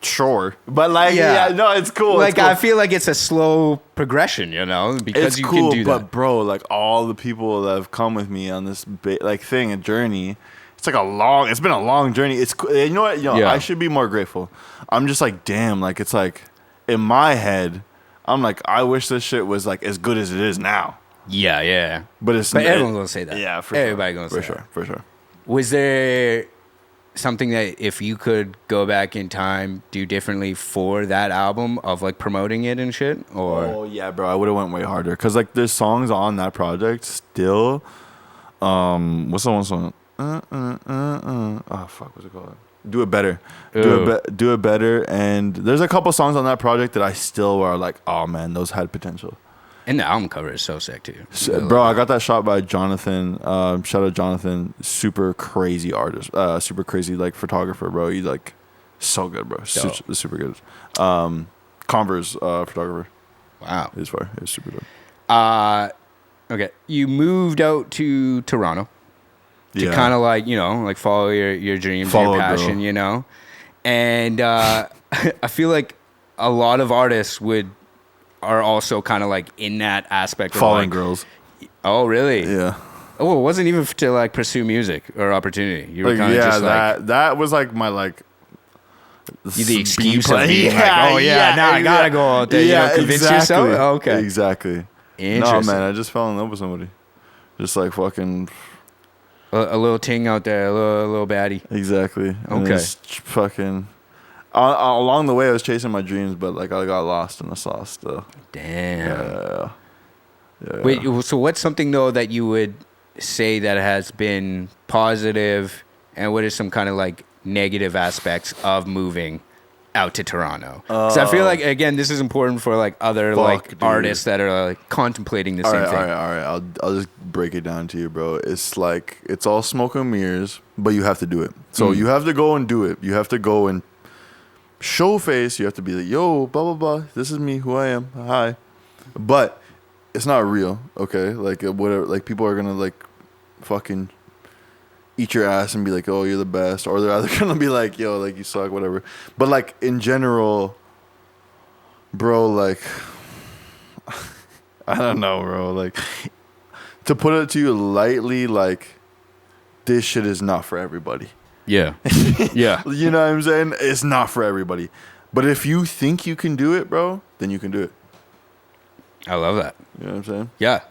Sure. But like, Yeah. yeah no, it's cool. Like, it's cool. I feel like it's a slow progression, you know, because It's you cool, can do but that. bro, like all the people that have come with me on this a journey. It's been a long journey. It's you know what, Yeah. I should be more grateful. I'm just like, damn, like it's like in my head, I'm like, I wish this shit was like as good as it is now. Yeah. But it's But everyone's gonna say that. Yeah, for Everybody sure. gonna say that. For sure. Was there something that if you could go back in time, do differently for that album of like promoting it and shit? Or Oh yeah, bro, I would have went way harder because like there's songs on that project still. What's the one song? Oh fuck, what's it called? Do It Better. Do It Better. And there's a couple songs on that project that I still are like, oh man, those had potential. and the album cover is so sick too. Bro, I got that shot by Jonathan. Shout out Jonathan. Super crazy artist. Super crazy like photographer, bro. He's like so good, bro. Super good. Converse photographer. Wow. He's fire. He's super good. Okay. You moved out to Toronto to kind of like, you know, like follow your dreams, Follow your a girl. passion, you know? And I feel like a lot of artists are also kind of like in that aspect of Following like, girls. Oh, really? Yeah. Oh, it wasn't even to like pursue music or opportunity. You were Like, kind of yeah, just like that was like my like the excuse of plan. being like, oh yeah, now I gotta go out there. Yeah, you know, convince exactly. yourself. Oh, okay. Exactly. No, Interesting. man, I just fell in love with somebody. Just like fucking A little ting out there, a little baddie. exactly. And Okay. it's fucking along the way, I was chasing my dreams, but like I got lost in the sauce still. Damn. Yeah. Wait, so what's something though that you would say that has been positive, and what are some kind of like negative aspects of moving out to Toronto? Because I feel like, again, this is important for like other Dude. artists that are like contemplating the same thing. All right. I'll just break it down to you, bro. It's like it's all smoke and mirrors, but you have to do it. So you have to go and do it. You have to go and show face. You have to be like, yo, blah blah blah. This is me, who I am. Hi, but it's not real. Okay, like whatever. Like people are gonna like fucking eat your ass and be like, oh, you're the best, or they're either gonna be like, yo, like you suck, whatever. But like in general, bro, like I don't know, bro. Like to put it to you lightly, like this shit is not for everybody. Yeah. Yeah. You know what I'm saying? It's not for everybody. But if you think you can do it, bro, then you can do it. I love that. You know what I'm saying? Yeah.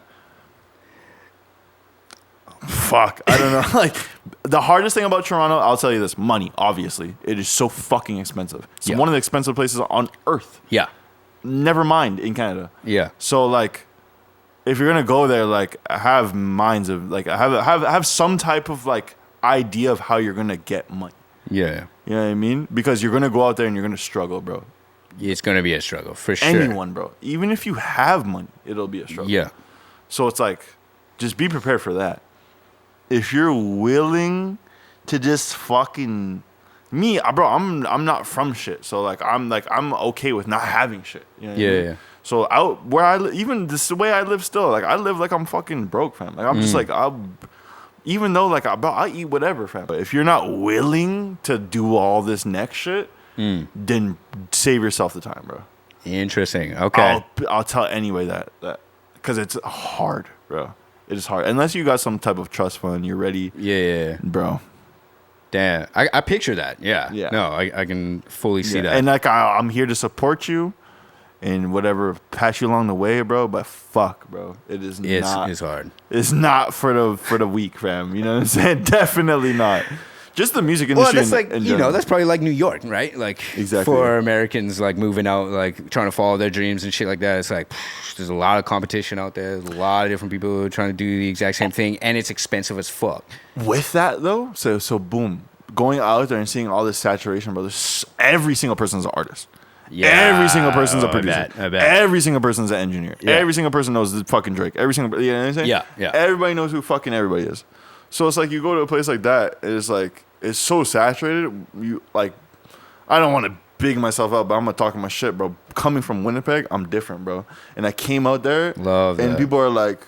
Fuck. I don't know. Like, the hardest thing about Toronto, I'll tell you this, money, obviously. It is so fucking expensive. It's one of the expensive places on earth. Yeah. Never mind in Canada. Yeah. So, like, if you're going to go there, like, have minds of, like, have some type of, like, idea of how you're going to get money. Yeah. You know what I mean? Because you're going to go out there and you're going to struggle, bro. It's going to be a struggle, for sure. Anyone, bro. Even if you have money, it'll be a struggle. Yeah. So it's like, just be prepared for that. If you're willing to just fucking me, bro, I'm not from shit. So like I'm okay with not having shit. You know what I mean? Yeah. So out where I even this the way I live still, like I live like I'm fucking broke, fam. Like I'm just like even though like I eat whatever, fam. But if you're not willing to do all this next shit, then save yourself the time, bro. Interesting. Okay. I'll tell anyway that because it's hard, bro. It is hard unless you got some type of trust fund. You're ready. Yeah. Bro. Damn. I picture that. Yeah. Yeah. No, I can fully see that. And like I'm here to support you and whatever, pass you along the way, bro. But fuck, bro, it's hard. It's not for the weak, fam. You know what I'm saying? Definitely not. Just the music industry. Well, that's that's probably like New York, right? Like exactly. For Americans, like moving out, like trying to follow their dreams and shit like that. It's like there's a lot of competition out there. There's a lot of different people who are trying to do the exact same thing, and it's expensive as fuck. With that though, so boom, going out there and seeing all this saturation, bro. Every single person's an artist. Yeah, every single person's a producer. I bet. Every single person's an engineer. Yeah. Every single person knows the fucking Drake. You know what I'm saying? Yeah. Everybody knows who fucking everybody is. So it's like you go to a place like that, it's like it's so saturated. You like, I don't want to big myself up, but I'm gonna talk my shit, bro. Coming from Winnipeg, I'm different, bro. And I came out there, and people are like,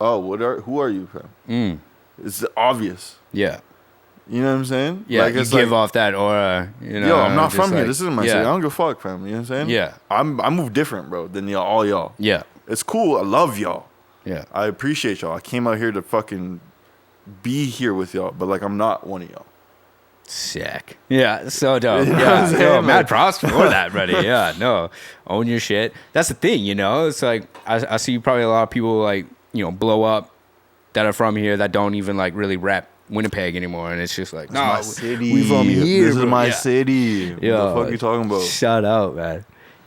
"Oh, who are you, fam?" It's obvious. Yeah. You know what I'm saying? Yeah, like, you give off that aura. You know, yo, I'm not from here. This isn't my city. I don't give a fuck, fam. You know what I'm saying? Yeah. I move different, bro, than all y'all. Yeah. It's cool. I love y'all. Yeah. I appreciate y'all. I came out here to fucking be here with y'all, but like I'm not one of y'all. Sick. Yeah, so dope. You know Yeah, yo, like, mad props for that, buddy. Yeah, no, own your shit. That's the thing, you know. It's like I see probably a lot of people like blow up that are from here that don't even like really rap Winnipeg anymore, and it's just like, no, my city. We from here. This is my city. Yeah. What the fuck are you talking about? Shut up, man.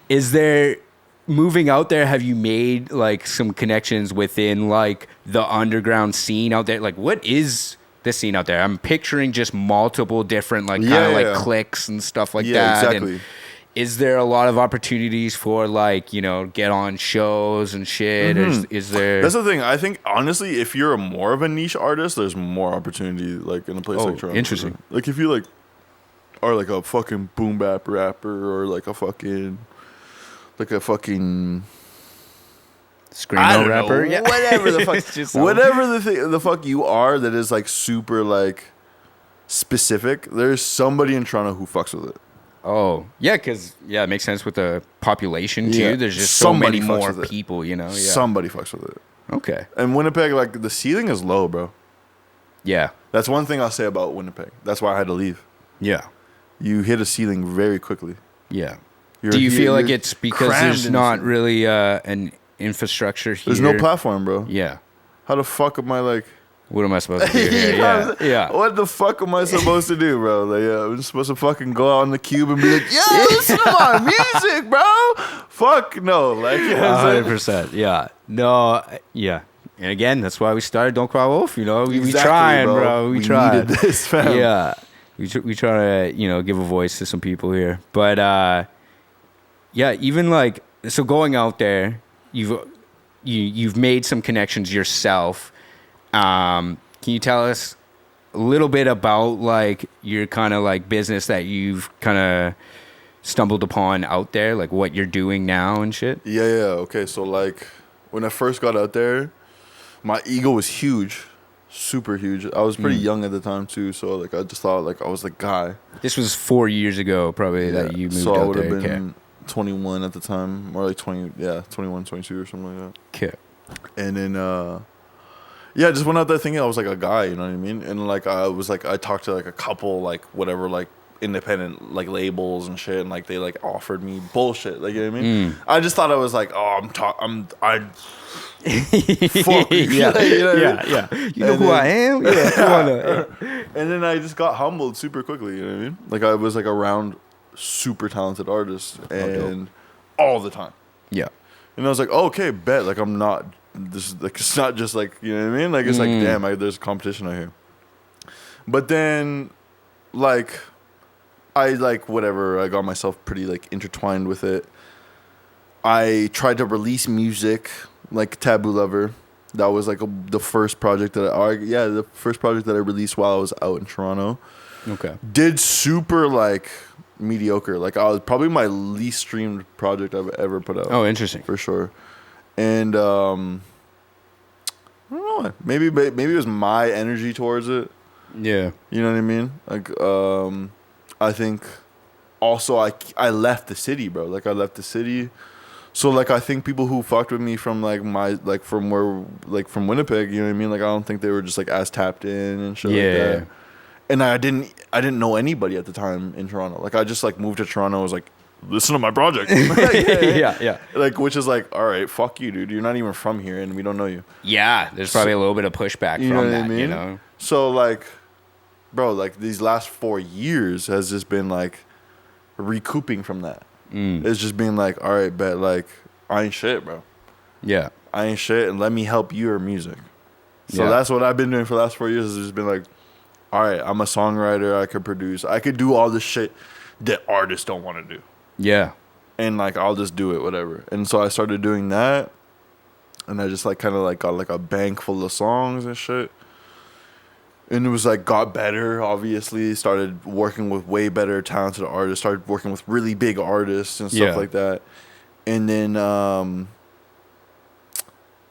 Is there moving out there? Have you made like some connections within like the underground scene out there? Like, what is the scene out there? I'm picturing just multiple different like kind of like cliques and stuff like that. Exactly. And is there a lot of opportunities for like get on shows and shit? Is there? That's the thing. I think honestly, if you're more of a niche artist, there's more opportunity like in a place like Toronto. Interesting. Like if you like are like a fucking boom bap rapper or like a fucking screamo rapper, yeah, whatever the fuck, whatever the fuck you are that is like super like specific. There's somebody in Toronto who fucks with it. Oh yeah, because it makes sense with the population too. Yeah. There's just Somebody so many fucks more with it. people, Yeah. Somebody fucks with it. Okay. And Winnipeg, like the ceiling is low, bro. Yeah. That's one thing I'll say about Winnipeg. That's why I had to leave. Yeah. You hit a ceiling very quickly. Yeah. Do you feel like it's because there's not really an infrastructure here? There's no platform, bro. Yeah. How the fuck am I like? What am I supposed to do here? Yeah. What the fuck am I supposed to do, bro? Like, I'm just supposed to fucking go out on the cube and be like, yeah, listen to my music, bro. Fuck no. Like, you know what I'm saying? 100%. Yeah. No. Yeah. And again, that's why we started Don't Cry Wolf. You know, we Exactly, trying, bro. We tried. needed this, fam. Yeah. We try to, give a voice to some people here. But, yeah, even like, so going out there, you've made some connections yourself. Can you tell us a little bit about like your kind of like business that you've kind of stumbled upon out there, like what you're doing now and shit? Yeah. Okay, so like when I first got out there, my ego was huge, super huge. I was pretty young at the time too, so like I just thought like I was the guy. This was 4 years ago, probably, that you moved so I out would there. have been 21 at the time, or like 21, 22 or something like that. Okay. And then I just went out there thinking I was like a guy, you know what I mean? And like I talked to like a couple like whatever like independent like labels and shit, and like they like offered me bullshit, like, you know what I mean? I just thought I was like, oh, fuck you. Yeah, Like, you know what I mean? yeah. You know who I am? Yeah. Come on. And then I just got humbled super quickly, you know what I mean? Like I was like around super talented artists and all the time. Yeah. And I was like, oh, okay, bet. Like I'm not this, like it's not just like, you know what I mean? Like it's like, damn, there's competition out here. But then like I like whatever, I got myself pretty like intertwined with it. I tried to release music like Taboo Lover. That was like the first project that I released while I was out in Toronto. Okay. Did super like mediocre. Like I was probably my least streamed project I've ever put out. Oh, interesting. For sure. And I don't know. Maybe it was my energy towards it. Yeah. You know what I mean? Like I think also I left the city, bro. Like I left the city. So like I think people who fucked with me from like from Winnipeg, you know what I mean? Like I don't think they were just like as tapped in and shit like that. And I didn't know anybody at the time in Toronto. Like I just like moved to Toronto. I was like, listen to my project. Yeah. Like which is like, all right, fuck you, dude. You're not even from here and we don't know you. Yeah, there's probably a little bit of pushback from that, you know? So like, bro, like these last 4 years has just been like recouping from that. It's just being like, all right, bet, like I ain't shit, bro. Yeah. I ain't shit, and let me help your music. So that's what I've been doing for the last 4 years. Is just been like, all right, I'm a songwriter. I could produce. I could do all this shit that artists don't want to do. Yeah. And like I'll just do it, whatever. And so I started doing that, and I just like kind of like got like a bank full of songs and shit. And it was like got better, obviously. Started working with way better talented artists. Started working with really big artists and stuff like that. And then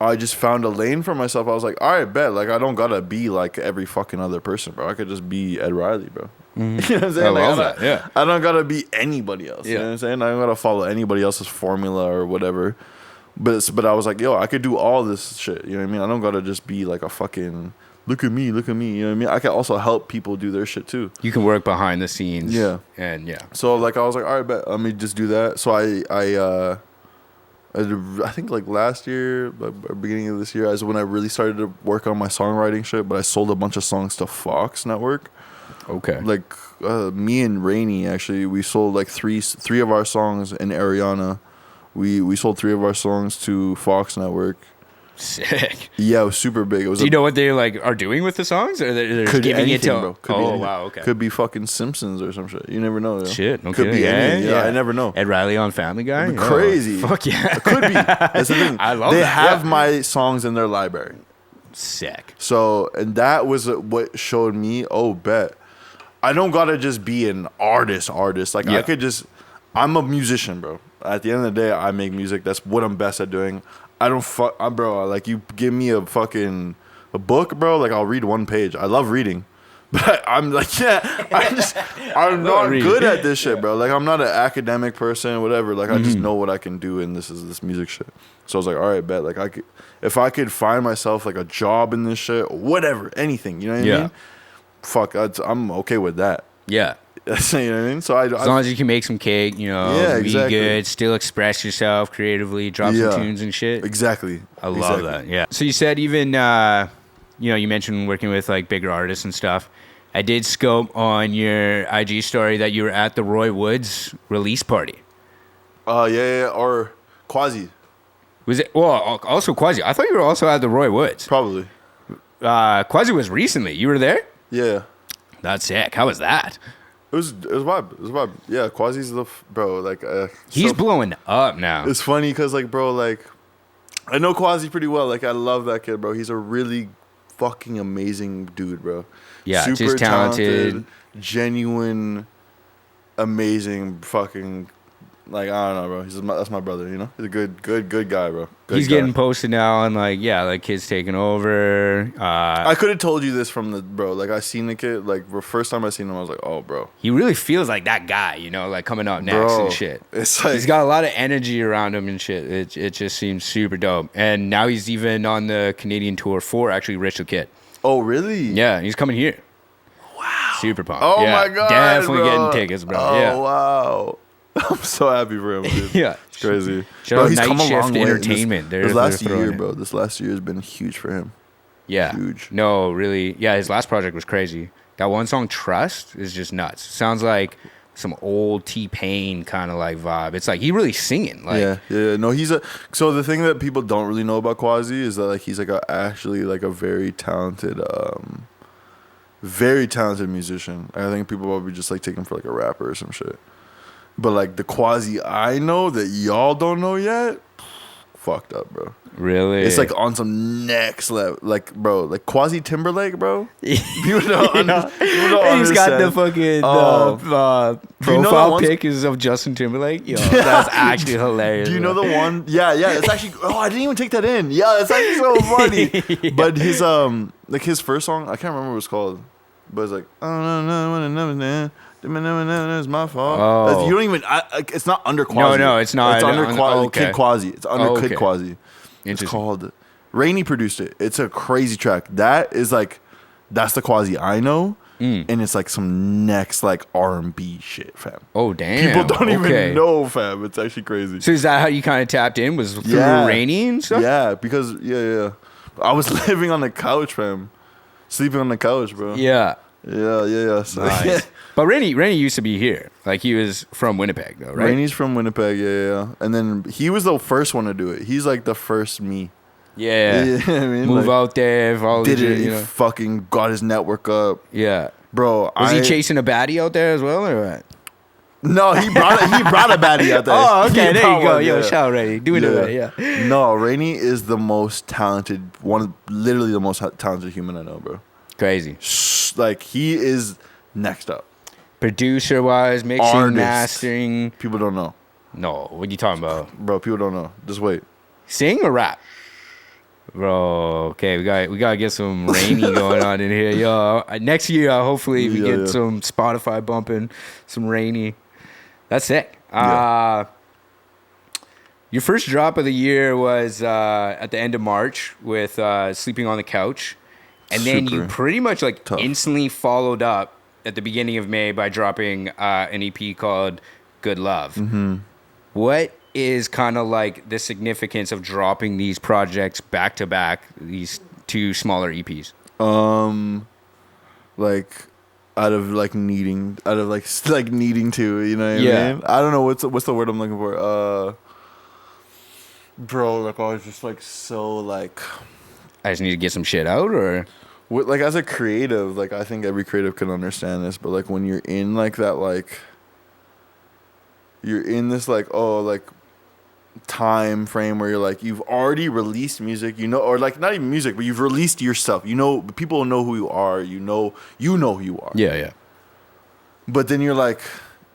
I just found a lane for myself. I was like, all right, bet. Like I don't gotta be like every fucking other person, bro. I could just be Ed Riley, bro. You know what I'm saying? I love that. Yeah. I don't gotta be anybody else. You know what I'm saying? I don't gotta follow anybody else's formula or whatever. But I was like, yo, I could do all this shit. You know what I mean? I don't gotta just be like a fucking look at me. You know what I mean? I can also help people do their shit too. You can work behind the scenes. Yeah. And so like I was like, all right, bet. Let me just do that. So I think like last year, beginning of this year, is when I really started to work on my songwriting shit. But I sold a bunch of songs to Fox Network. Okay. Like me and Rainey, actually, we sold like three of our songs in Ariana. We sold 3 of our songs to Fox Network. Sick. Yeah, it was super big. It was. Do you know what they like are doing with the songs? Or they're just giving it to? Bro. Could be anything. Wow. Okay. Could be fucking Simpsons or some shit. You never know. Shit. No could kidding. be anything. Yeah, I never know. Ed Riley on Family Guy. It'd be crazy. Fuck yeah. It could be. That's the thing. I love they that. have my songs in their library. Sick. So, and that was what showed me. Oh, bet. I don't gotta just be an artist. Like I could just. I'm a musician, bro. At the end of the day, I make music. That's what I'm best at doing. I don't bro. Like you give me a book, bro. Like I'll read 1 page. I love reading, but I'm like, I'm not good at this shit, bro. Like I'm not an academic person, whatever. Like I just know what I can do, and this is this music shit. So I was like, all right, bet. Like if I could find myself like a job in this shit, or whatever, anything, you know what I mean? Fuck, I'm okay with that. Yeah. You know what I mean? So as long as you can make some cake, be good, still express yourself creatively, drop some tunes and shit. Exactly. I love that. Yeah. So you said even, you mentioned working with like bigger artists and stuff. I did scope on your IG story that you were at the Roy Woods release party. Yeah. Or Quasi, Was it? Well, also Quasi. I thought you were also at the Roy Woods. probably. Quasi was recently. You were there? Yeah. That's sick. How was that? It was vibe. It was vibe. Yeah, Quasi's bro. Like, He's so- blowing up now. It's funny because, like, bro, like, I know Quasi pretty well. Like, I love that kid, bro. He's a really fucking amazing dude, bro. Yeah, super just talented, genuine, amazing fucking. Like, I don't know, bro. That's my brother. You know, he's a good guy, bro. Good He's guy. getting posted now, and like, yeah, like kids taking over. I could have told you this from the bro. Like, I seen the kid. Like, the first time I seen him, I was like, oh, bro. He really feels like that guy, you know, like coming up next Bro, and shit. it's like He's got a lot of energy around him and shit. It just seems super dope. And now he's even on the Canadian tour for actually Rich the Kid. Oh, really? Yeah, he's coming here. Wow. Super pumped. Oh yeah, my god. Definitely bro. getting tickets, bro. Oh yeah. wow. I'm so happy for him, dude. Yeah. It's crazy. Shout out Night Shift Entertainment. This last year, bro. This last year has been huge for him. Yeah. Huge. No, really. Yeah, his last project was crazy. That one song, Trust, is just nuts. Sounds like some old T-Pain kind of like vibe. It's like he really singing. Like, yeah. No, so the thing that people don't really know about Quasi is that like he's like actually like a very talented musician. I think people probably just like take him for like a rapper or some shit. But like the Quasi I know that y'all don't know yet, fucked up, bro. Really? It's like on some next level, like bro, like Quasi Timberlake, bro. People don't understand. He's got the fucking profile pic is of Justin Timberlake. Yo, that's actually hilarious. Do you know bro. the one? Yeah. It's actually. Oh, I didn't even take that in. Yeah, it's actually so funny. Yeah. But his like his first song, I can't remember what it was called, but it's like it's my fault. Oh. You don't even. It's not under Quasi. No, it's not. It's under Okay. Kid Quasi. It's under Kid Quasi. It's Interesting. called. Rainey produced it. It's a crazy track. That is like, that's the Quasi I know, and it's like some next like R&B shit, fam. Oh damn! People don't even know, fam. It's actually crazy. So is that how you kind of tapped in? Was through Rainy and stuff? Yeah, because I was living on the couch, fam. Sleeping on the couch, bro. Yeah. Yeah. So, Nice. But Rainy used to be here. Like he was from Winnipeg, though, right? Rainey's from Winnipeg, yeah. And then he was the first one to do it. He's like the first me. Yeah. You know what I mean? Move like, out there, follow did legit, it? He you know. fucking got his network up, Yeah. bro. Was he chasing a baddie out there as well, or what? No, he brought a baddie out there. Oh, okay, He there brought you go. one, Yo, yeah. shout Rainy. Doing it right, yeah. No, Rainey is the most talented literally the most talented human I know, bro. Crazy. Like he is next up. Producer wise, mixing, Artist. mastering. People don't know, No, what you talking about? bro. People don't know. Just wait. Sing or rap? Bro, okay, we gotta get some Rainy going on in here, yo. Next year, hopefully, we get some Spotify bumping, some Rainy. That's sick. Yeah. Your first drop of the year was at the end of March with Sleeping on the Couch, and then you Super pretty much like tough. instantly followed up at the beginning of May by dropping an EP called Good Love. Mm-hmm. What is kind of like the significance of dropping these projects back to back, these two smaller E EPs? Like out of needing to, you know what Yeah. I mean? I don't know what's the word I'm looking for. Bro, like I was just like so like I just need to get some shit out, or like as a creative, like I think every creative can understand this, but like when you're in like that, like you're in this like time frame where you're like you've already released music, you know, or like not even music, but you've released yourself, you know, people know who you are, you know who you are. yeah. But then you're like,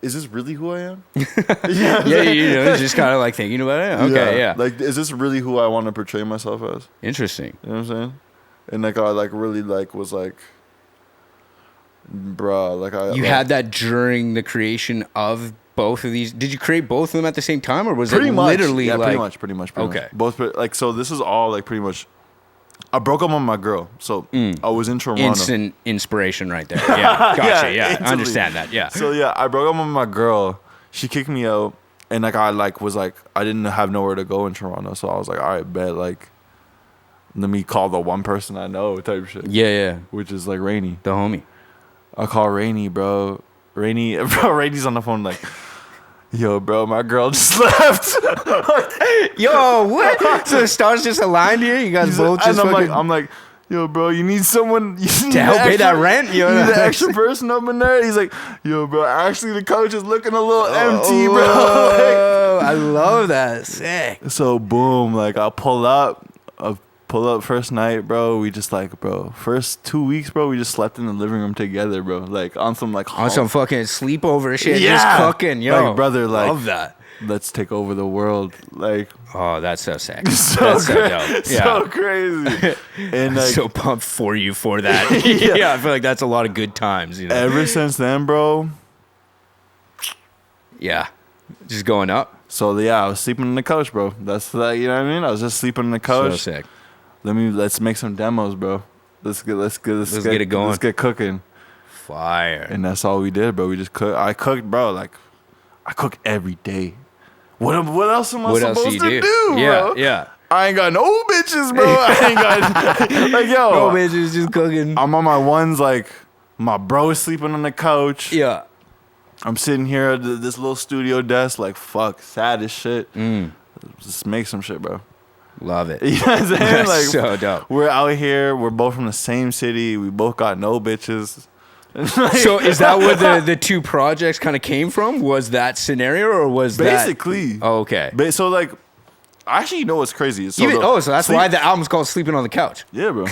is this really who I am? Yeah, you know, just kind of like thinking about it. Okay, yeah. Like, is this really who I want to portray myself as? Interesting. You know what I'm saying? And like I like really like was like, bruh, like I You like, had that during the creation of both of these. Did you create both of them at the same time, or was pretty it much, literally yeah, like pretty much. Okay. Both, like so. This is all like pretty much. I broke up with my girl, so I was in Toronto. instant inspiration right there? Yeah, gotcha. Yeah, I instantly. understand that. Yeah. So yeah, I broke up with my girl. She kicked me out, and like I like was like I didn't have nowhere to go in Toronto, so I was like, all right, bet like, let me call the one person I know type of shit. Yeah. Which is like Rainey. The homie. I call Rainey, bro. Rainey's on the phone like, yo, bro, my girl just left. Yo, what? So the stars just aligned here? You guys both just and fucking... I'm like, yo, bro, you need someone to help pay that rent? You need an extra person up in there? He's like, yo, bro, actually the couch is looking a little empty, bro. Oh, I love that. Sick. So boom, like I pull up first night, bro. We just like, bro, first 2 weeks, bro, we just slept in the living room together, bro. Like on some like on some fucking sleepover shit, just cooking, yo. Like, brother, like, love that. Let's take over the world. Like, oh, that's so sick. So That's so dope. Yeah. So crazy. And I'm like, so pumped for you for that. Yeah, I feel like that's a lot of good times, you know. Ever since then, bro. Yeah. Just going up. So yeah, I was sleeping on the couch, bro. That's like, you know what I mean? I was just sleeping on the couch. So sick. Let's make some demos, bro. Let's get it going. Let's get cooking. Fire. And that's all we did, bro. We just cooked. I cooked, bro. Like, I cook every day. What else am I supposed to do, bro? Yeah. I ain't got no bitches, bro. I ain't got like, yo. No bitches, just cooking. I'm on my ones, like my bro is sleeping on the couch. Yeah. I'm sitting here at this little studio desk, like, fuck, sad as shit. Just make some shit, bro. Love it. You know what I'm saying? That's Like, so dope. We're out here. We're both from the same city. We both got no bitches. So is that where the two projects kind of came from? Was that scenario, or was basically? That... Oh, okay. So like, actually, you know what's crazy? So so that's why the album's called "Sleeping on the Couch." Yeah, bro.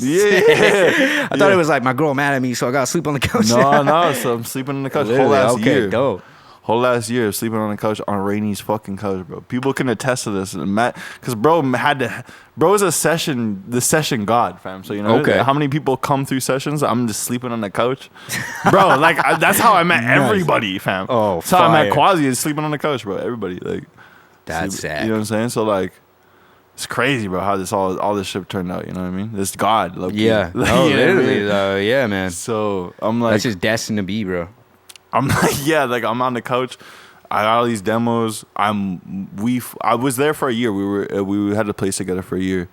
Yeah. I thought it was like my girl mad at me, so I gotta sleep on the couch. No. So I'm sleeping on the couch whole last year. Dope. Whole last year sleeping on the couch on Rainey's fucking couch, bro. People can attest to this. Because bro is the session god, fam. So you know how many people come through sessions? I'm just sleeping on the couch, bro. Like that's how I met everybody, fam. Oh, that's how I met Quasi is sleeping on the couch, bro. Everybody, like, that's sad. You know what I'm saying? So like, it's crazy, bro, how this all this shit turned out. You know what I mean? This God, low-key. Yeah. Like, oh, you know literally. what I mean? Yeah, man. So I'm like, that's just destined to be, bro. I'm like, yeah, like I'm on the couch. I got all these demos. I was there for a year. We had a place together for a year.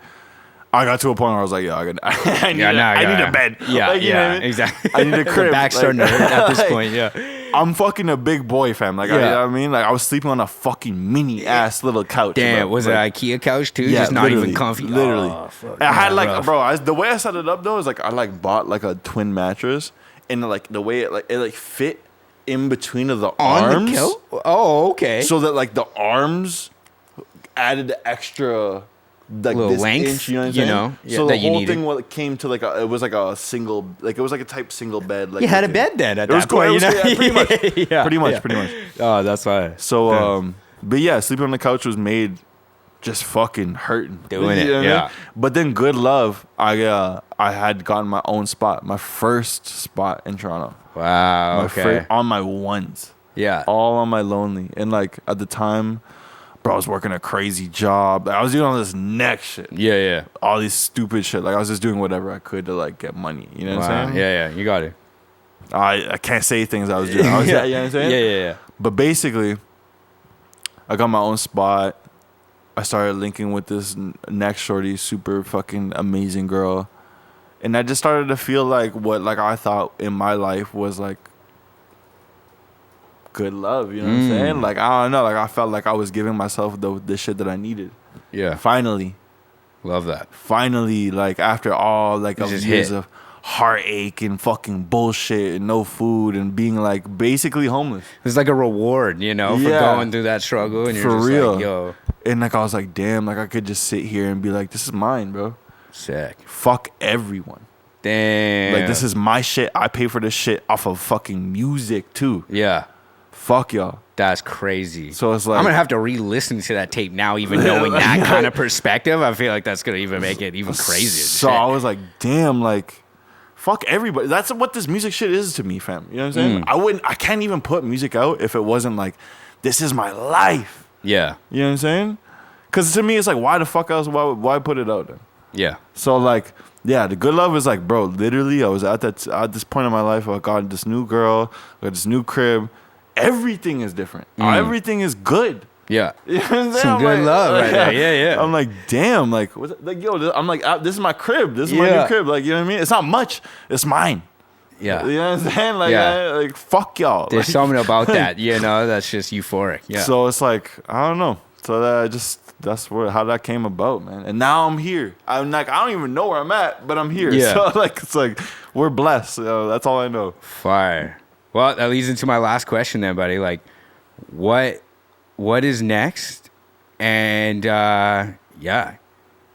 I got to a point where I was like, yeah, I need a bed. Yeah, like, you know what I mean? Exactly. I need a crib. The back's starting to hurt at this point. Yeah. I'm fucking a big boy, fam. Like, you know what I mean? Like, I was sleeping on a fucking mini ass little couch. Damn, bro. was like, it an IKEA couch too? Yeah, just not even comfy. Literally. Oh, fuck, I had like, rough. bro. The way I set it up though is like I like bought like a twin mattress, and like the way it fit in between of the arms. Oh, okay. So that like the arms added the extra like little this length, inch, you know what I'm saying? So that the you whole needed. thing came to like it was like a single, like it was like a type single bed. Like you had a bed then at it was that cool. point, It was, you know? pretty much. Oh, that's why. So but yeah, sleeping on the couch was made just fucking hurting. Doing it, You know what I yeah. mean? But then Good Love, I had gotten my own spot, my first spot in Toronto. Wow. Okay. On my ones. Yeah. All on my lonely. And like at the time, bro, I was working a crazy job. I was doing all this next shit. Yeah. All these stupid shit. Like I was just doing whatever I could to like get money. You know what I'm saying? Yeah. You got it. I can't say things I was doing. You know what I'm saying? Yeah. But basically, I got my own spot. I started linking with this next shorty, super fucking amazing girl. And I just started to feel like what like I thought in my life was like good love, you know what I'm saying? Like I don't know, like I felt like I was giving myself the shit that I needed. Yeah. Finally. Love that. Finally, like after all like of years of heartache and fucking bullshit and no food and being like basically homeless. It's like a reward, you know, for going through that struggle, and you're for just real. like, yo. And like I was like, damn, like I could just sit here and be like, this is mine, bro. Sick. Fuck everyone. Damn. Like this is my shit. I pay for this shit off of fucking music too. Yeah. Fuck y'all. That's crazy. So it's like I'm gonna have to re-listen to that tape now, even knowing that kind of perspective. I feel like that's gonna even make it even crazier. So I was like, damn, like fuck everybody. That's what this music shit is to me, fam. You know what I'm saying? I can't even put music out if it wasn't like, this is my life. Yeah. You know what I'm saying? Because to me, it's like, why the fuck else? Why put it out then? Yeah. So like, yeah, the good love is like, bro, literally, I was at this point in my life. I got this new girl, I got this new crib. Everything is different. Everything is good. Yeah. You know what I'm saying? Some good love right there. Yeah. I'm like, damn, like yo, I'm like, this is my crib. This is my new crib. Like, you know what I mean? It's not much. It's mine. Yeah. You know what I'm saying? Like, like fuck y'all. There's like, something about that, you know, that's just euphoric. Yeah. So it's like, I don't know. So that's how that came about, man. And now I'm here. I'm like, I don't even know where I'm at, but I'm here. Yeah. So like, it's like we're blessed. That's all I know. Fire. Well, that leads into my last question then, buddy. Like, what is next? And yeah,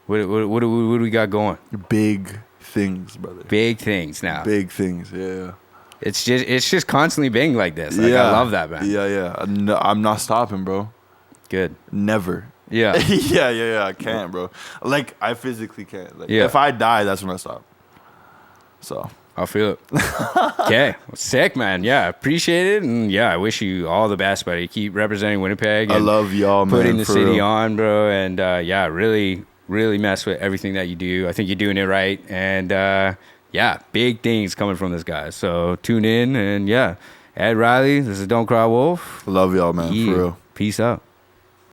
what do we got going? Big things, brother. Big things now. Big things. Yeah. It's just constantly being like this. Like, I love that, man. Yeah. No, I'm not stopping, bro. Good. Never. Yeah. yeah. I can't, bro. Like, I physically can't. Like, Yeah. if I die, that's when I stop. So. I'll feel it. Okay. Well, sick, man. Yeah. Appreciate it. And yeah, I wish you all the best, buddy. Keep representing Winnipeg. I love y'all, man. Putting the for city real. on, bro. And yeah, really, really mess with everything that you do. I think you're doing it right. And yeah, big things coming from this guy. So tune in. And yeah, Ed Riley, this is Don't Cry Wolf. Love y'all, man. Yeah. For real. Peace out.